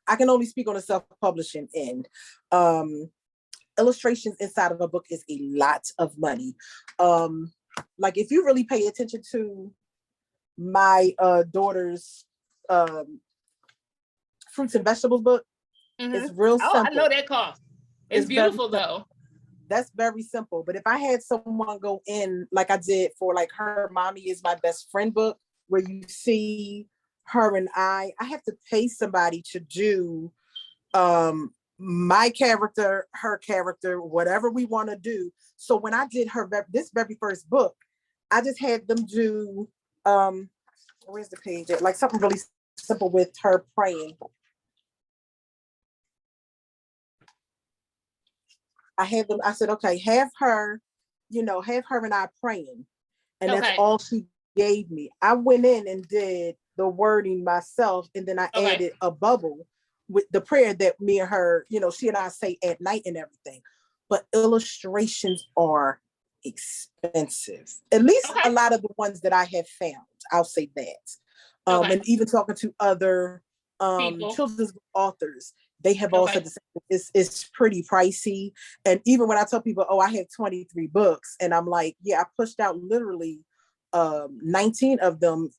I can only speak on the self-publishing end. Illustrations inside of a book is a lot of money. Like if you really pay attention to my daughter's fruits and vegetables book, it's real simple. I know that cost. It's beautiful though. That's very simple. But if I had someone go in like I did for like her Mommy is My Best Friend book, where you see her and I have to pay somebody to do my character, her character, whatever we want to do. So when I did this very first book, I just had them do where's the page? Like something really simple with her praying. I had them. I said, okay, have her, have her and I praying, and that's Okay. all she gave me. I went in and did the wording myself, and then I Okay. added a bubble with the prayer that me and her, she and I say at night and everything. But illustrations are expensive. At least Okay. a lot of the ones that I have found. I'll say that. Okay. And even talking to other People. children's authors, they have all Okay. said the same. It's pretty pricey. And even when I tell people, oh, I have 23 books, and I'm like, yeah, I pushed out literally 19 of them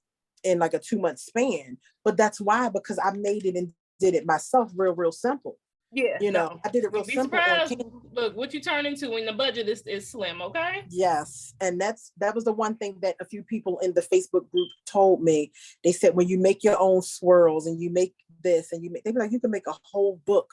in like a 2-month span. But that's why, because I made it and did it myself real simple. Yeah, no. I did it real You'd be simple on surprised. Canva. Look, what you turn into when the budget is slim, okay? Yes. And that was the one thing that a few people in the Facebook group told me. They said, when you make your own swirls and you make this and they be like, you can make a whole book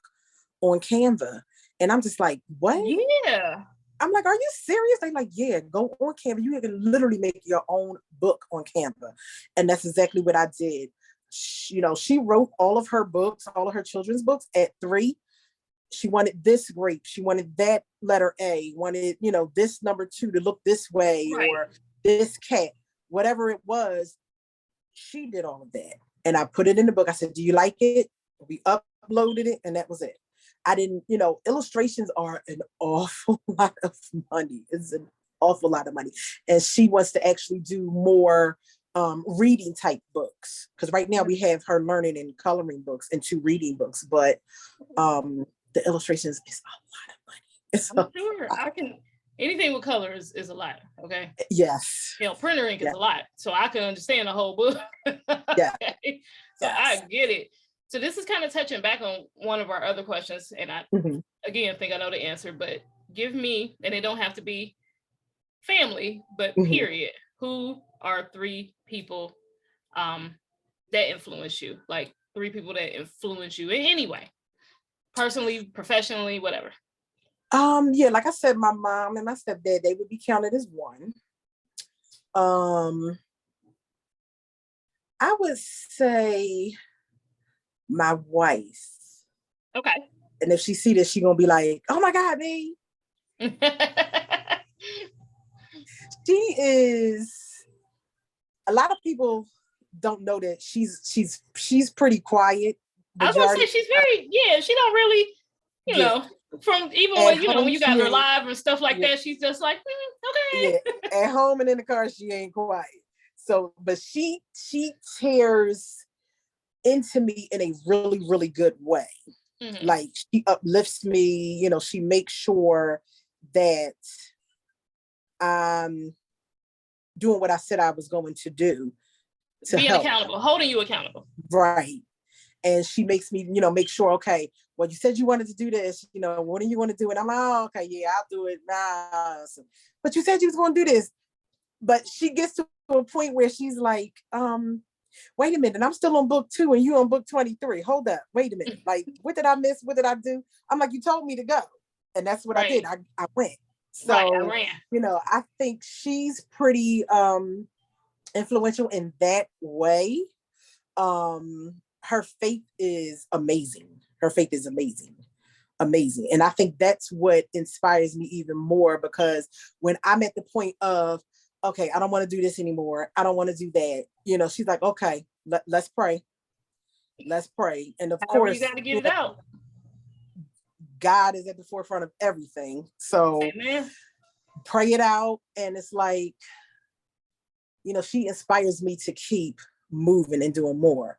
on Canva. And I'm just like, what? Yeah. I'm like, are you serious? They like, yeah, go on Canva. You can literally make your own book on Canva. And that's exactly what I did. She wrote all of her books, all of her children's books at 3. She wanted this grape. She wanted that letter A, wanted, this number 2 to look this way, Right. or this cat, whatever it was. She did all of that. And I put it in the book. I said, do you like it? We uploaded it, and that was it. I didn't, illustrations are an awful lot of money. It's an awful lot of money. And she wants to actually do more reading type books. Because right now we have her learning and coloring books and 2 reading books. But the illustrations is a lot of money. I'm sure I can. Anything with colors is a lot. Okay. Yes. Printer ink is a lot, so I can understand the whole book. Yeah. Okay? So yes. I get it. So this is kind of touching back on one of our other questions, and I again think I know the answer, but give me, and it don't have to be family, but period. Who are 3 people that influence you? Like 3 people that influence you in any way. Personally, professionally, whatever. Yeah, like I said, my mom and my stepdad, they would be counted as one. I would say my wife. Okay. And if she see this, she gonna be like, "Oh my God, babe." She is. A lot of people don't know that she's pretty quiet. I was gonna say she's very, she don't really, you know, from even at when, when you guys are live and stuff like that, she's just like, okay. Yeah, at home and in the car, she ain't quiet. So, but she tears into me in a really good way. Like, she uplifts me, she makes sure that I'm doing what I said I was going to do. Being accountable, holding you accountable. Right. And she makes me, make sure, okay, well, you said you wanted to do this, what are you going to do? And I'm like, oh, okay, yeah, I'll do it. Nah. But you said you was going to do this. But she gets to a point where she's like, wait a minute, I'm still on book 2 and you on book 23. Hold up, wait a minute. Like, what did I miss? What did I do? I'm like, you told me to go. And that's what I did. I went. So, I ran. I think she's pretty influential in that way. Her faith is amazing. Amazing. And I think that's what inspires me even more, because when I'm at the point of, okay, I don't want to do this anymore, I don't want to do that, she's like, okay, let's pray. And of course, you got to get it out. God is at the forefront of everything. So Amen. Pray it out. And it's like, she inspires me to keep moving and doing more.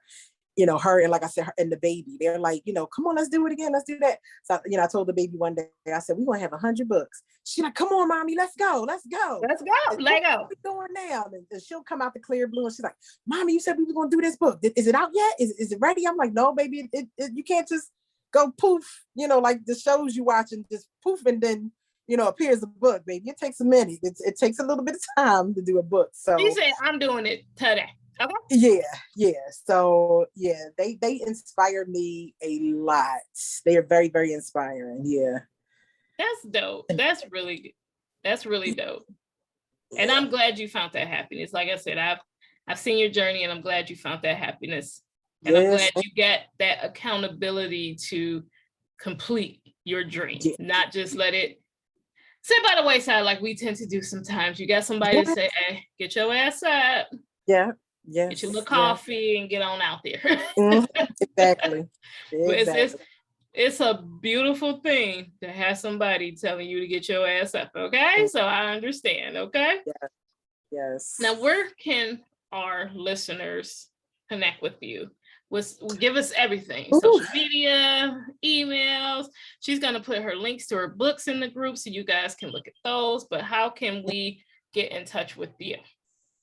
Her, and like I said, her and the baby, they're like, come on, let's do it again. Let's do that. So, I told the baby one day, I said, we're going to have 100 books. She's like, come on, mommy, let's go. Let go. What are we doing now? And she'll come out the clear blue and she's like, mommy, you said we were going to do this book. Is it out yet? Is it ready? I'm like, no, baby, you can't just go poof, like the shows you watch and just poof and then, appears a book, baby. It takes a minute. It takes a little bit of time to do a book. So she said, I'm doing it today. Okay. Yeah. So they inspire me a lot. They are very, very inspiring. Yeah. That's dope. That's really dope. And I'm glad you found that happiness. Like I said, I've seen your journey, and I'm glad you found that happiness. And I'm glad you get that accountability to complete your dream, Yeah. not just let it sit by the wayside like we tend to do sometimes. You got somebody to say, hey, get your ass up. Yeah. Yes. Get your little coffee and get on out there. Exactly. But it's a beautiful thing to have somebody telling you to get your ass up. Okay. So I understand. Okay. Yeah. Yes. Now, where can our listeners connect with you? Give us everything. Ooh. Social media, emails. She's going to put her links to her books in the group so you guys can look at those. But how can we get in touch with you?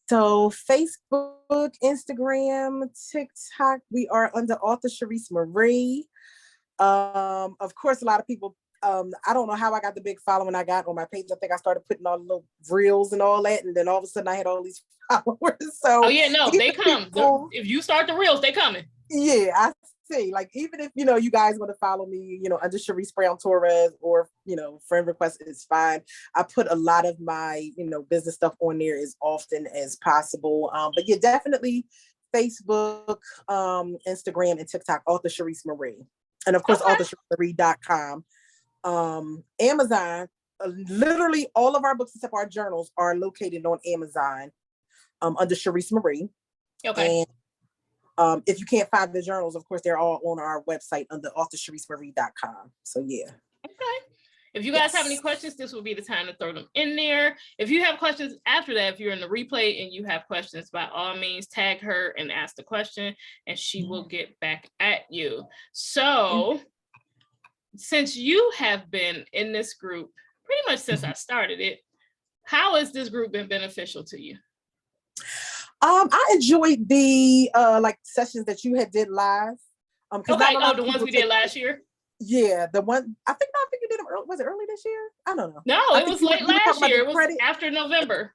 So Facebook, Instagram, TikTok, we are under author Charise Marie. Of course, a lot of people, I don't know how I got the big following I got on my page. I think I started putting all the little reels and all that, and then all of a sudden I had all these followers. So they come. If you start the reels, they coming. Yeah, I see. Like, even if you guys want to follow me, under Charise Brown Torres, or friend request is fine. I put a lot of my business stuff on there as often as possible. But yeah, definitely Facebook, Instagram, and TikTok, author Charise Marie. And of course, authorchariseMarie.com. Amazon, literally all of our books except our journals are located on Amazon under Charise Marie. Okay. And if you can't find the journals, of course, they're all on our website under authorchariseMarie.com. So yeah. Okay. If you guys have any questions, this will be the time to throw them in there. If you have questions after that, if you're in the replay and you have questions, by all means, tag her and ask the question, and she will get back at you. So since you have been in this group pretty much since I started it, how has this group been beneficial to you? I enjoyed the sessions that you did live. The ones we did last year. Yeah, the one I think you did them early. Was it early this year? I don't know. No, it was late last year. It was after November.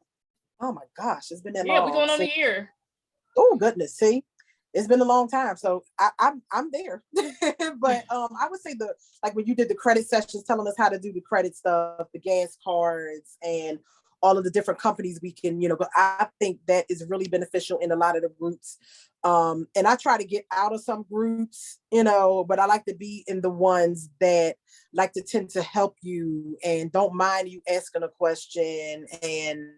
Oh my gosh, it's been that long. Yeah, we're going on a year. Oh goodness, see, it's been a long time. So I'm there. But I would say when you did the credit sessions, telling us how to do the credit stuff, the gas cards, and all of the different companies we can, but I think that is really beneficial in a lot of the groups. And I try to get out of some groups, but I like to be in the ones that like to tend to help you and don't mind you asking a question, and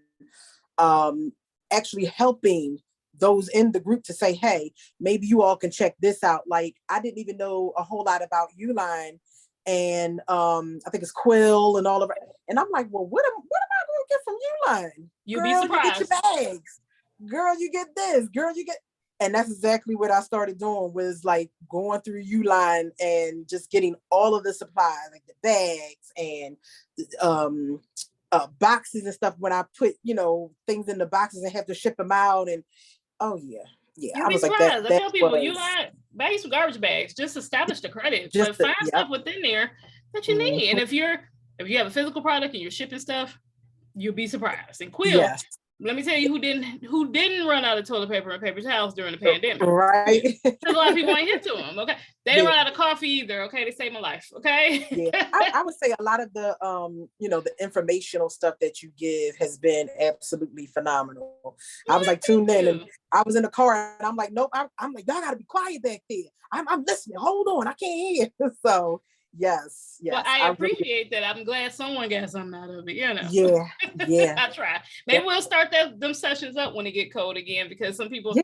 actually helping those in the group to say, hey, maybe you all can check this out. Like, I didn't even know a whole lot about Uline, and I think it's Quill and all of it. And I'm like, well, what am I going to get from Uline? You'd be surprised. You get your bags. Girl, you get this. Girl, you get. And that's exactly what I started doing, was like going through Uline and just getting all of the supplies, like the bags and boxes and stuff. When I put, things in the boxes and have to ship them out, and yeah. I was surprised. Like, I tell people, Uline, buy some garbage bags, just establish the credit, but find stuff within there that you need. And if you have a physical product and you're shipping stuff, you'll be surprised. And Quill. Yes. Let me tell you who didn't run out of toilet paper and paper towels during the pandemic. Right. Because a lot of people ain't hit to them. Okay. They didn't run out of coffee either. Okay. They saved my life. Okay. Yeah. I would say a lot of the the informational stuff that you give has been absolutely phenomenal. I was like tuned in, and I was in the car, and I'm like, nope, I'm like, y'all gotta be quiet back there. I'm listening. Hold on, I can't hear. So yes. Well, I appreciate that. I'm glad someone got something out of it, Yeah. I try. Maybe we'll start them sessions up when it get cold again, because some people,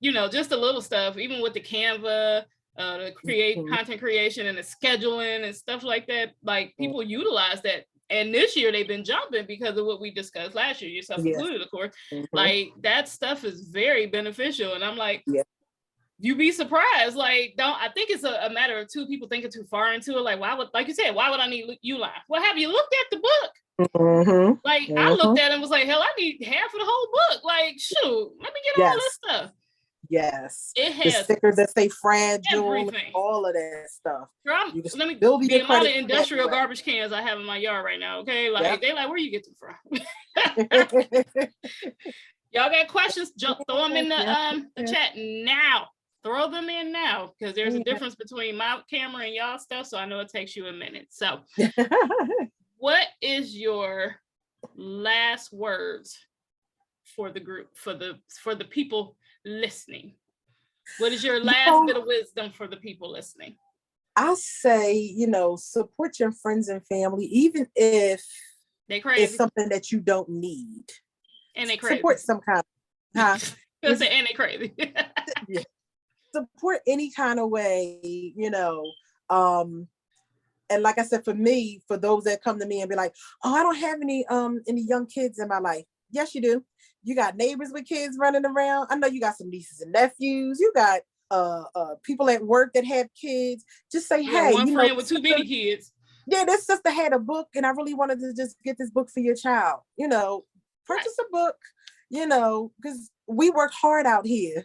just the little stuff, even with the Canva, to create content creation and the scheduling and stuff like that, like people utilize that. And this year they've been jumping because of what we discussed last year, yourself included, of course. Like, that stuff is very beneficial. And I'm like, you'd be surprised. Like, I think it's a matter of two people thinking too far into it. Like, like you said, why would I need Uline? Well, have you looked at the book? Like, I looked at it and was like, hell, I need half of the whole book. Like, shoot, let me get all this stuff. Yes. It has the stickers that say fragile, all of that stuff. Girl, let me the amount of industrial garbage cans I have in my yard right now. Okay. Like, they like, where you get them from? Y'all got questions? Throw them in the chat now. Throw them in now, because there's a difference between my camera and y'all stuff. So I know it takes you a minute. So what is your last words for the group, for the people listening? What is your last bit of wisdom for the people listening? I say, support your friends and family, even if They it's crazy. something that you don't need. And they crazy. Support some kind of, huh? And they crazy. Yeah. Support any kind of way, and like I said, for me, for those that come to me and be like, oh, I don't have any young kids in my life. Yes, you do. You got neighbors with kids running around. I know you got some nieces and nephews. You got people at work that have kids. Just say, Yeah, hey, one friend with too many kids. Yeah, this sister had a book and I really wanted to just get this book for your child. Purchase a book, because we work hard out here,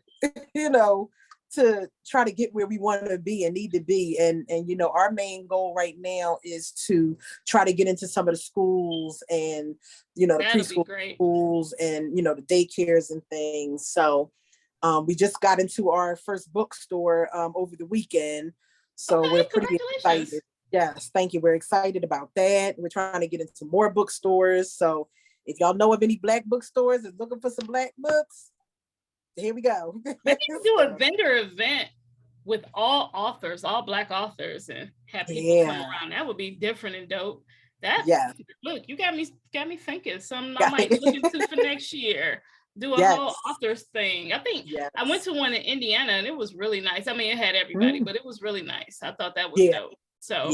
to try to get where we want to be and need to be. And our main goal right now is to try to get into some of the schools and, the preschool schools and, the daycares and things. So we just got into our first bookstore over the weekend. So we're pretty excited. Yes, thank you. We're excited about that. We're trying to get into more bookstores. So if y'all know of any Black bookstores that's looking for some Black books, here we go. Maybe you do a vendor event with all authors, all Black authors, and have people come around. That would be different and dope. Look, you got me thinking something I might look into for next year. Do a whole authors thing. I think I went to one in Indiana and it was really nice. I mean, it had everybody, but it was really nice. I thought that was dope. So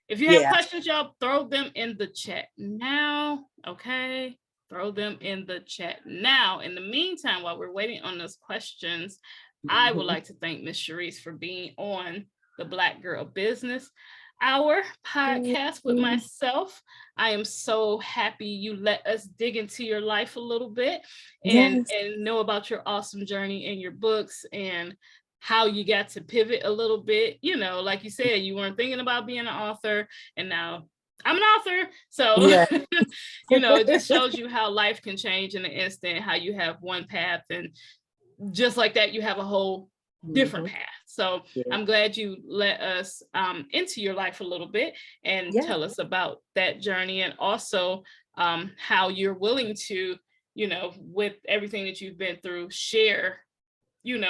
if you have questions, y'all throw them in the chat now. Okay. Throw them in the chat now. In the meantime, while we're waiting on those questions, I would like to thank Miss Charise for being on the Black Girl Business Hour podcast with myself. I am so happy you let us dig into your life a little bit and know about your awesome journey and your books and how you got to pivot a little bit. Like you said, you weren't thinking about being an author, and now I'm an author. So, it just shows you how life can change in an instant, how you have one path and just like that, you have a whole different path. So I'm glad you let us into your life a little bit and tell us about that journey, and also how you're willing to, with everything that you've been through, share your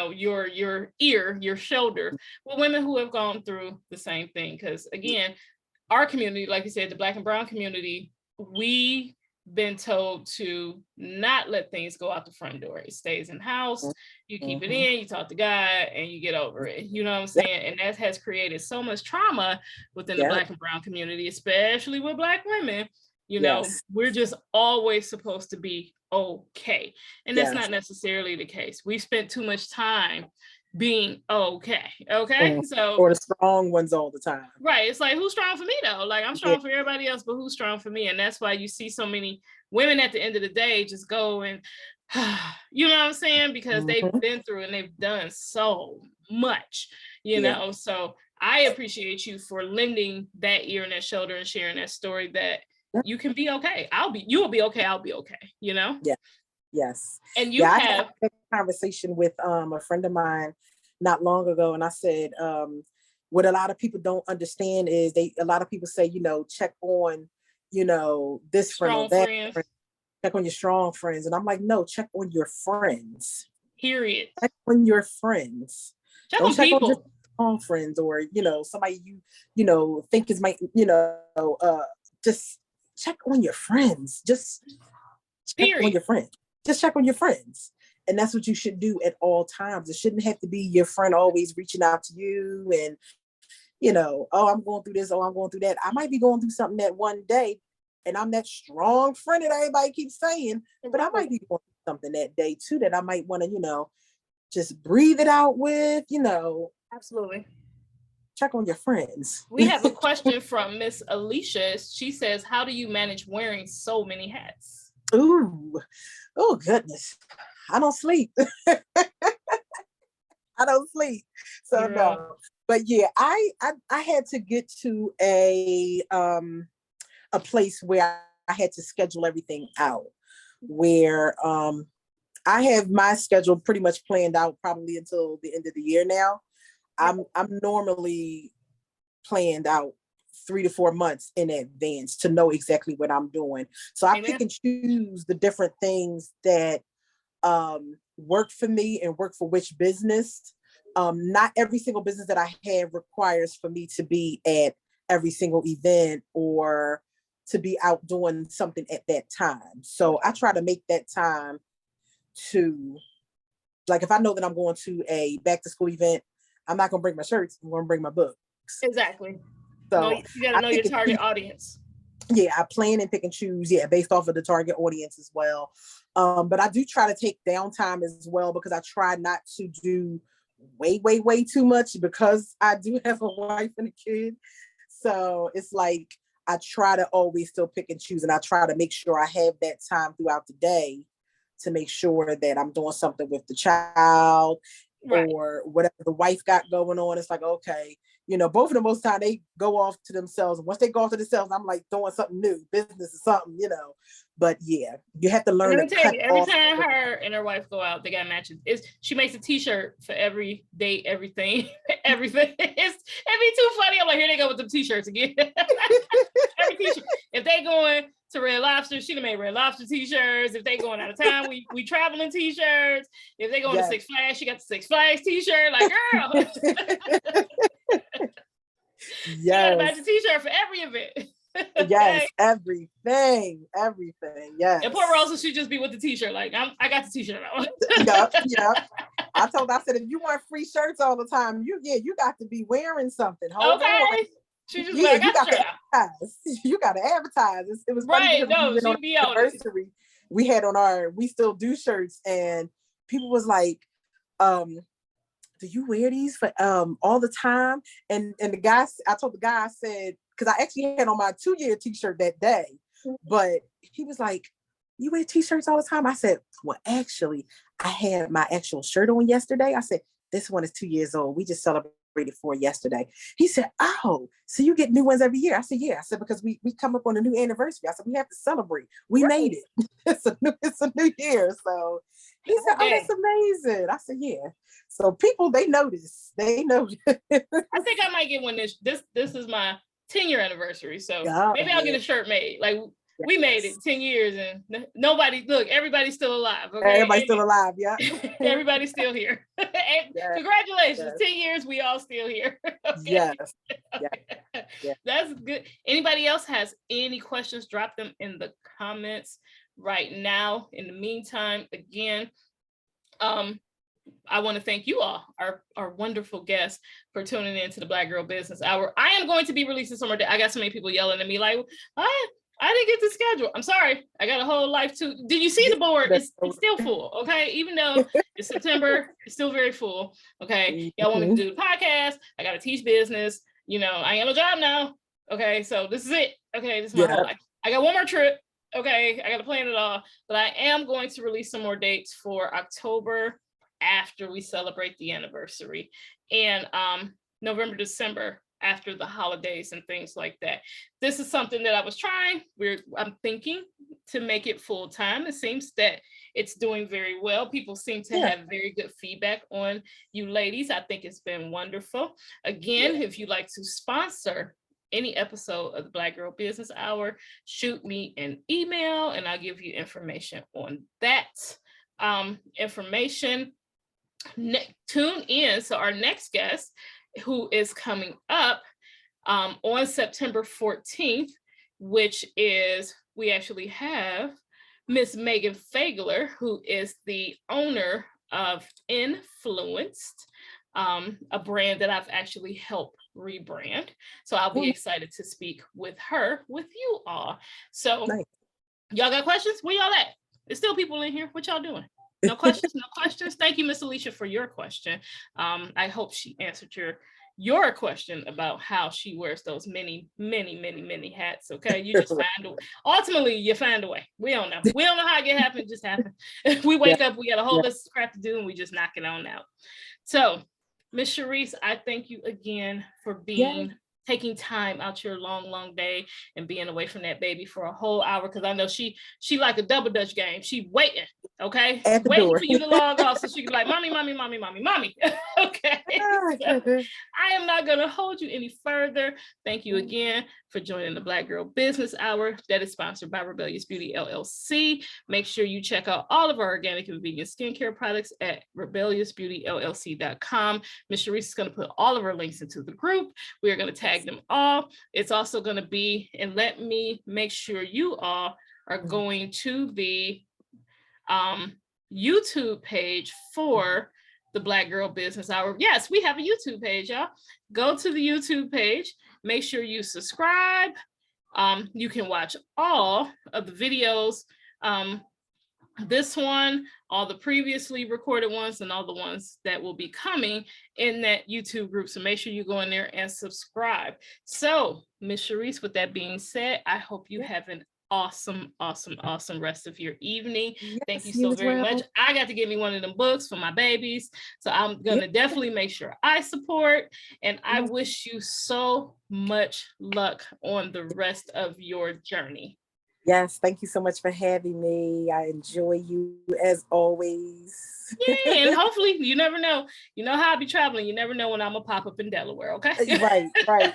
shoulder with women who have gone through the same thing. Because again, our community, like you said, the Black and Brown community, we've been told to not let things go out the front door. It stays in house, you keep it in, you talk to God, and you get over it. You know what I'm saying? And that has created so much trauma within the Black and Brown community, especially with Black women. We're just always supposed to be okay. And that's not necessarily the case. We've spent too much time being okay. So, or the strong ones all the time. Right. It's like, who's strong for me though? Like, I'm strong for everybody else, but who's strong for me? And that's why you see so many women at the end of the day just go and you know what I'm saying? Because they've been through and they've done so much, so I appreciate you for lending that ear and that shoulder and sharing that story that you can be okay. You will be okay. I'll be okay. Yeah. Yes. And you I had a conversation with a friend of mine not long ago, and I said, what a lot of people don't understand is a lot of people say, check on, this friend or that friend, check on your strong friends. And I'm like, no, check on your friends. Period. Check on your friends. Don't check on just strong friends or, somebody you think is just check on your friends. Just check on your friends. Just check on your friends. And that's what you should do at all times. It shouldn't have to be your friend always reaching out to you and, oh, I'm going through this, oh, I'm going through that. I might be going through something that one day, and I'm that strong friend that everybody keeps saying, but I might be going through something that day too that I might want to, just breathe it out with, Absolutely. Check on your friends. We have a question from Miss Alicia. She says, how do you manage wearing so many hats? Oh goodness. I don't sleep. I don't sleep. So no. But yeah, I had to get to a place where I had to schedule everything out, where I have my schedule pretty much planned out probably until the end of the year now. I'm normally planned out 3 to 4 months in advance to know exactly what I'm doing. So I pick and choose the different things that work for me and work for which business Not every single business that I have requires for me to be at every single event or to be out doing something at that time. So I try to make that time to, like, if I know that I'm going to a back to school event, I'm not going to bring my shirts. I'm going to bring my books. Exactly. So no, you got to know your target audience. Yeah, I plan and pick and choose, based off of the target audience as well. But I do try to take downtime as well, because I try not to do way too much, because I do have a wife and a kid. So it's like I try to always still pick and choose, and I try to make sure I have that time throughout the day to make sure that I'm doing something with the child, right, or whatever the wife got going on. It's like, okay, both of them, most of the time they go off to themselves. And once they go off to themselves, I'm like doing something new, business or something, But yeah, you have to learn to cut every time her and her wife go out, they got matches. She makes a t-shirt for every date, everything. It'd be too funny. I'm like, here they go with the t-shirts again. Every t-shirt. If they going to Red Lobster, she done made Red Lobster t-shirts. If they going out of town, we traveling t-shirts. If they going to Six Flags, she got the Six Flags t-shirt. Like, girl. You got to match a t-shirt for every event. Okay? Yes, everything. Yes. And poor Rosa should just be with the t-shirt. Like, I got the t-shirt out. Yep. I said, if you want free shirts all the time, you got to be wearing something. Hold on. She just like, you got to advertise. You got to advertise. It was funny, no, she be on anniversary. We had on we still do shirts, and people was like, do you wear these for all the time? And the guy, I told the guy, I said, because I actually had on my 2-year t-shirt that day, but he was like, you wear t-shirts all the time? I said, well, actually, I had my actual shirt on yesterday. I said, this one is 2 years old. We just celebrated 4 yesterday. He said, oh, so you get new ones every year? I said, yeah. I said, because we come up on a new anniversary. I said, we have to celebrate. We made it. It's a new year. So he said, oh, that's amazing. I said, yeah. So people, they notice. They know. I think I might get one. This is my 10-year anniversary. So maybe I'll get a shirt made. Like, we made it 10 years and everybody's still alive. Okay? Everybody's still alive, yeah. Everybody's still here. Congratulations, 10 years, we all still here. Okay? Yes. Okay. Yeah. That's good. Anybody else has any questions, drop them in the comments right now. In the meantime, again, I want to thank you all, our wonderful guests, for tuning in to the Black Girl Business Hour. I am going to be releasing some more. I got so many people yelling at me like, I didn't get the schedule. I'm sorry. I got a whole life too. Did you see the board? It's still full. Okay. Even though it's September, it's still very full. Okay. Y'all want me to do the podcast. I got to teach business. I ain't got no job now. Okay. So this is it. Okay. This is my whole life. I got one more trip. Okay. I got to plan it all, but I am going to release some more dates for October after we celebrate the anniversary, and November, December, after the holidays and things like that. This is something that I was trying. I'm thinking to make it full time. It seems that it's doing very well. People seem to have very good feedback on you ladies. I think it's been wonderful. Again, if you'd like to sponsor any episode of the Black Girl Business Hour, shoot me an email and I'll give you information on that. Information. Tune in. So our next guest, who is coming up on September 14th, which is, we actually have Miss Megan Fagler, who is the owner of Influenced, a brand that I've actually helped rebrand. So I'll be excited to speak with her, with you all. So y'all got questions? Where y'all at? There's still people in here. What y'all doing? No questions, no questions. Thank you, Miss Alicia, for your question. I hope she answered your question about how she wears those many hats. Okay, you just ultimately you find a way. We don't know how it can happen. It just happen. We wake up, we got a whole list of crap to do, and we just knock it on out. So, Miss Charise, I thank you again for being taking time out your long day and being away from that baby for a whole hour. Cause I know she like a double Dutch game. She waiting, okay? At the Waiting door. for you to log off so she can be like, mommy. Okay. So I am not gonna hold you any further. Thank you again for joining the Black Girl Business Hour that is sponsored by Rebellious Beauty LLC. Make sure you check out all of our organic and vegan skincare products at rebelliousbeautyllc.com. Miss Charise is going to put all of our links into the group. We are going to tag them all. It's also going to be, and let me make sure you all are going to the YouTube page for the Black Girl Business Hour. Yes, we have a YouTube page, y'all. Go to the YouTube page. Make sure you subscribe. You can watch all of the videos. This one, all the previously recorded ones, and all the ones that will be coming in that YouTube group. So make sure you go in there and subscribe. So, Miss Charise, with that being said, I hope you have an awesome rest of your evening. Yes, thank you so very much. I got to get me one of them books for my babies, so I'm gonna definitely make sure I support, and I wish you so much luck on the rest of your journey. Yes, thank you so much for having me. I enjoy you as always. Yeah, and hopefully, you never know. You know how I be traveling. You never know when I'm gonna pop up in Delaware, okay? Right.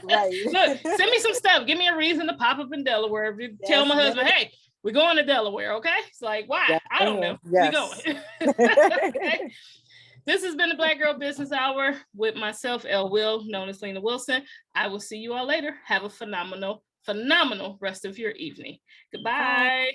Look, send me some stuff. Give me a reason to pop up in Delaware. If you tell my husband, hey, we're going to Delaware, okay? It's like, why? Yes, I don't know. yes. We going. Okay? This has been the Black Girl Business Hour with myself, Elle Will, known as Lena Wilson. I will see you all later. Have a phenomenal rest of your evening. Goodbye. Bye.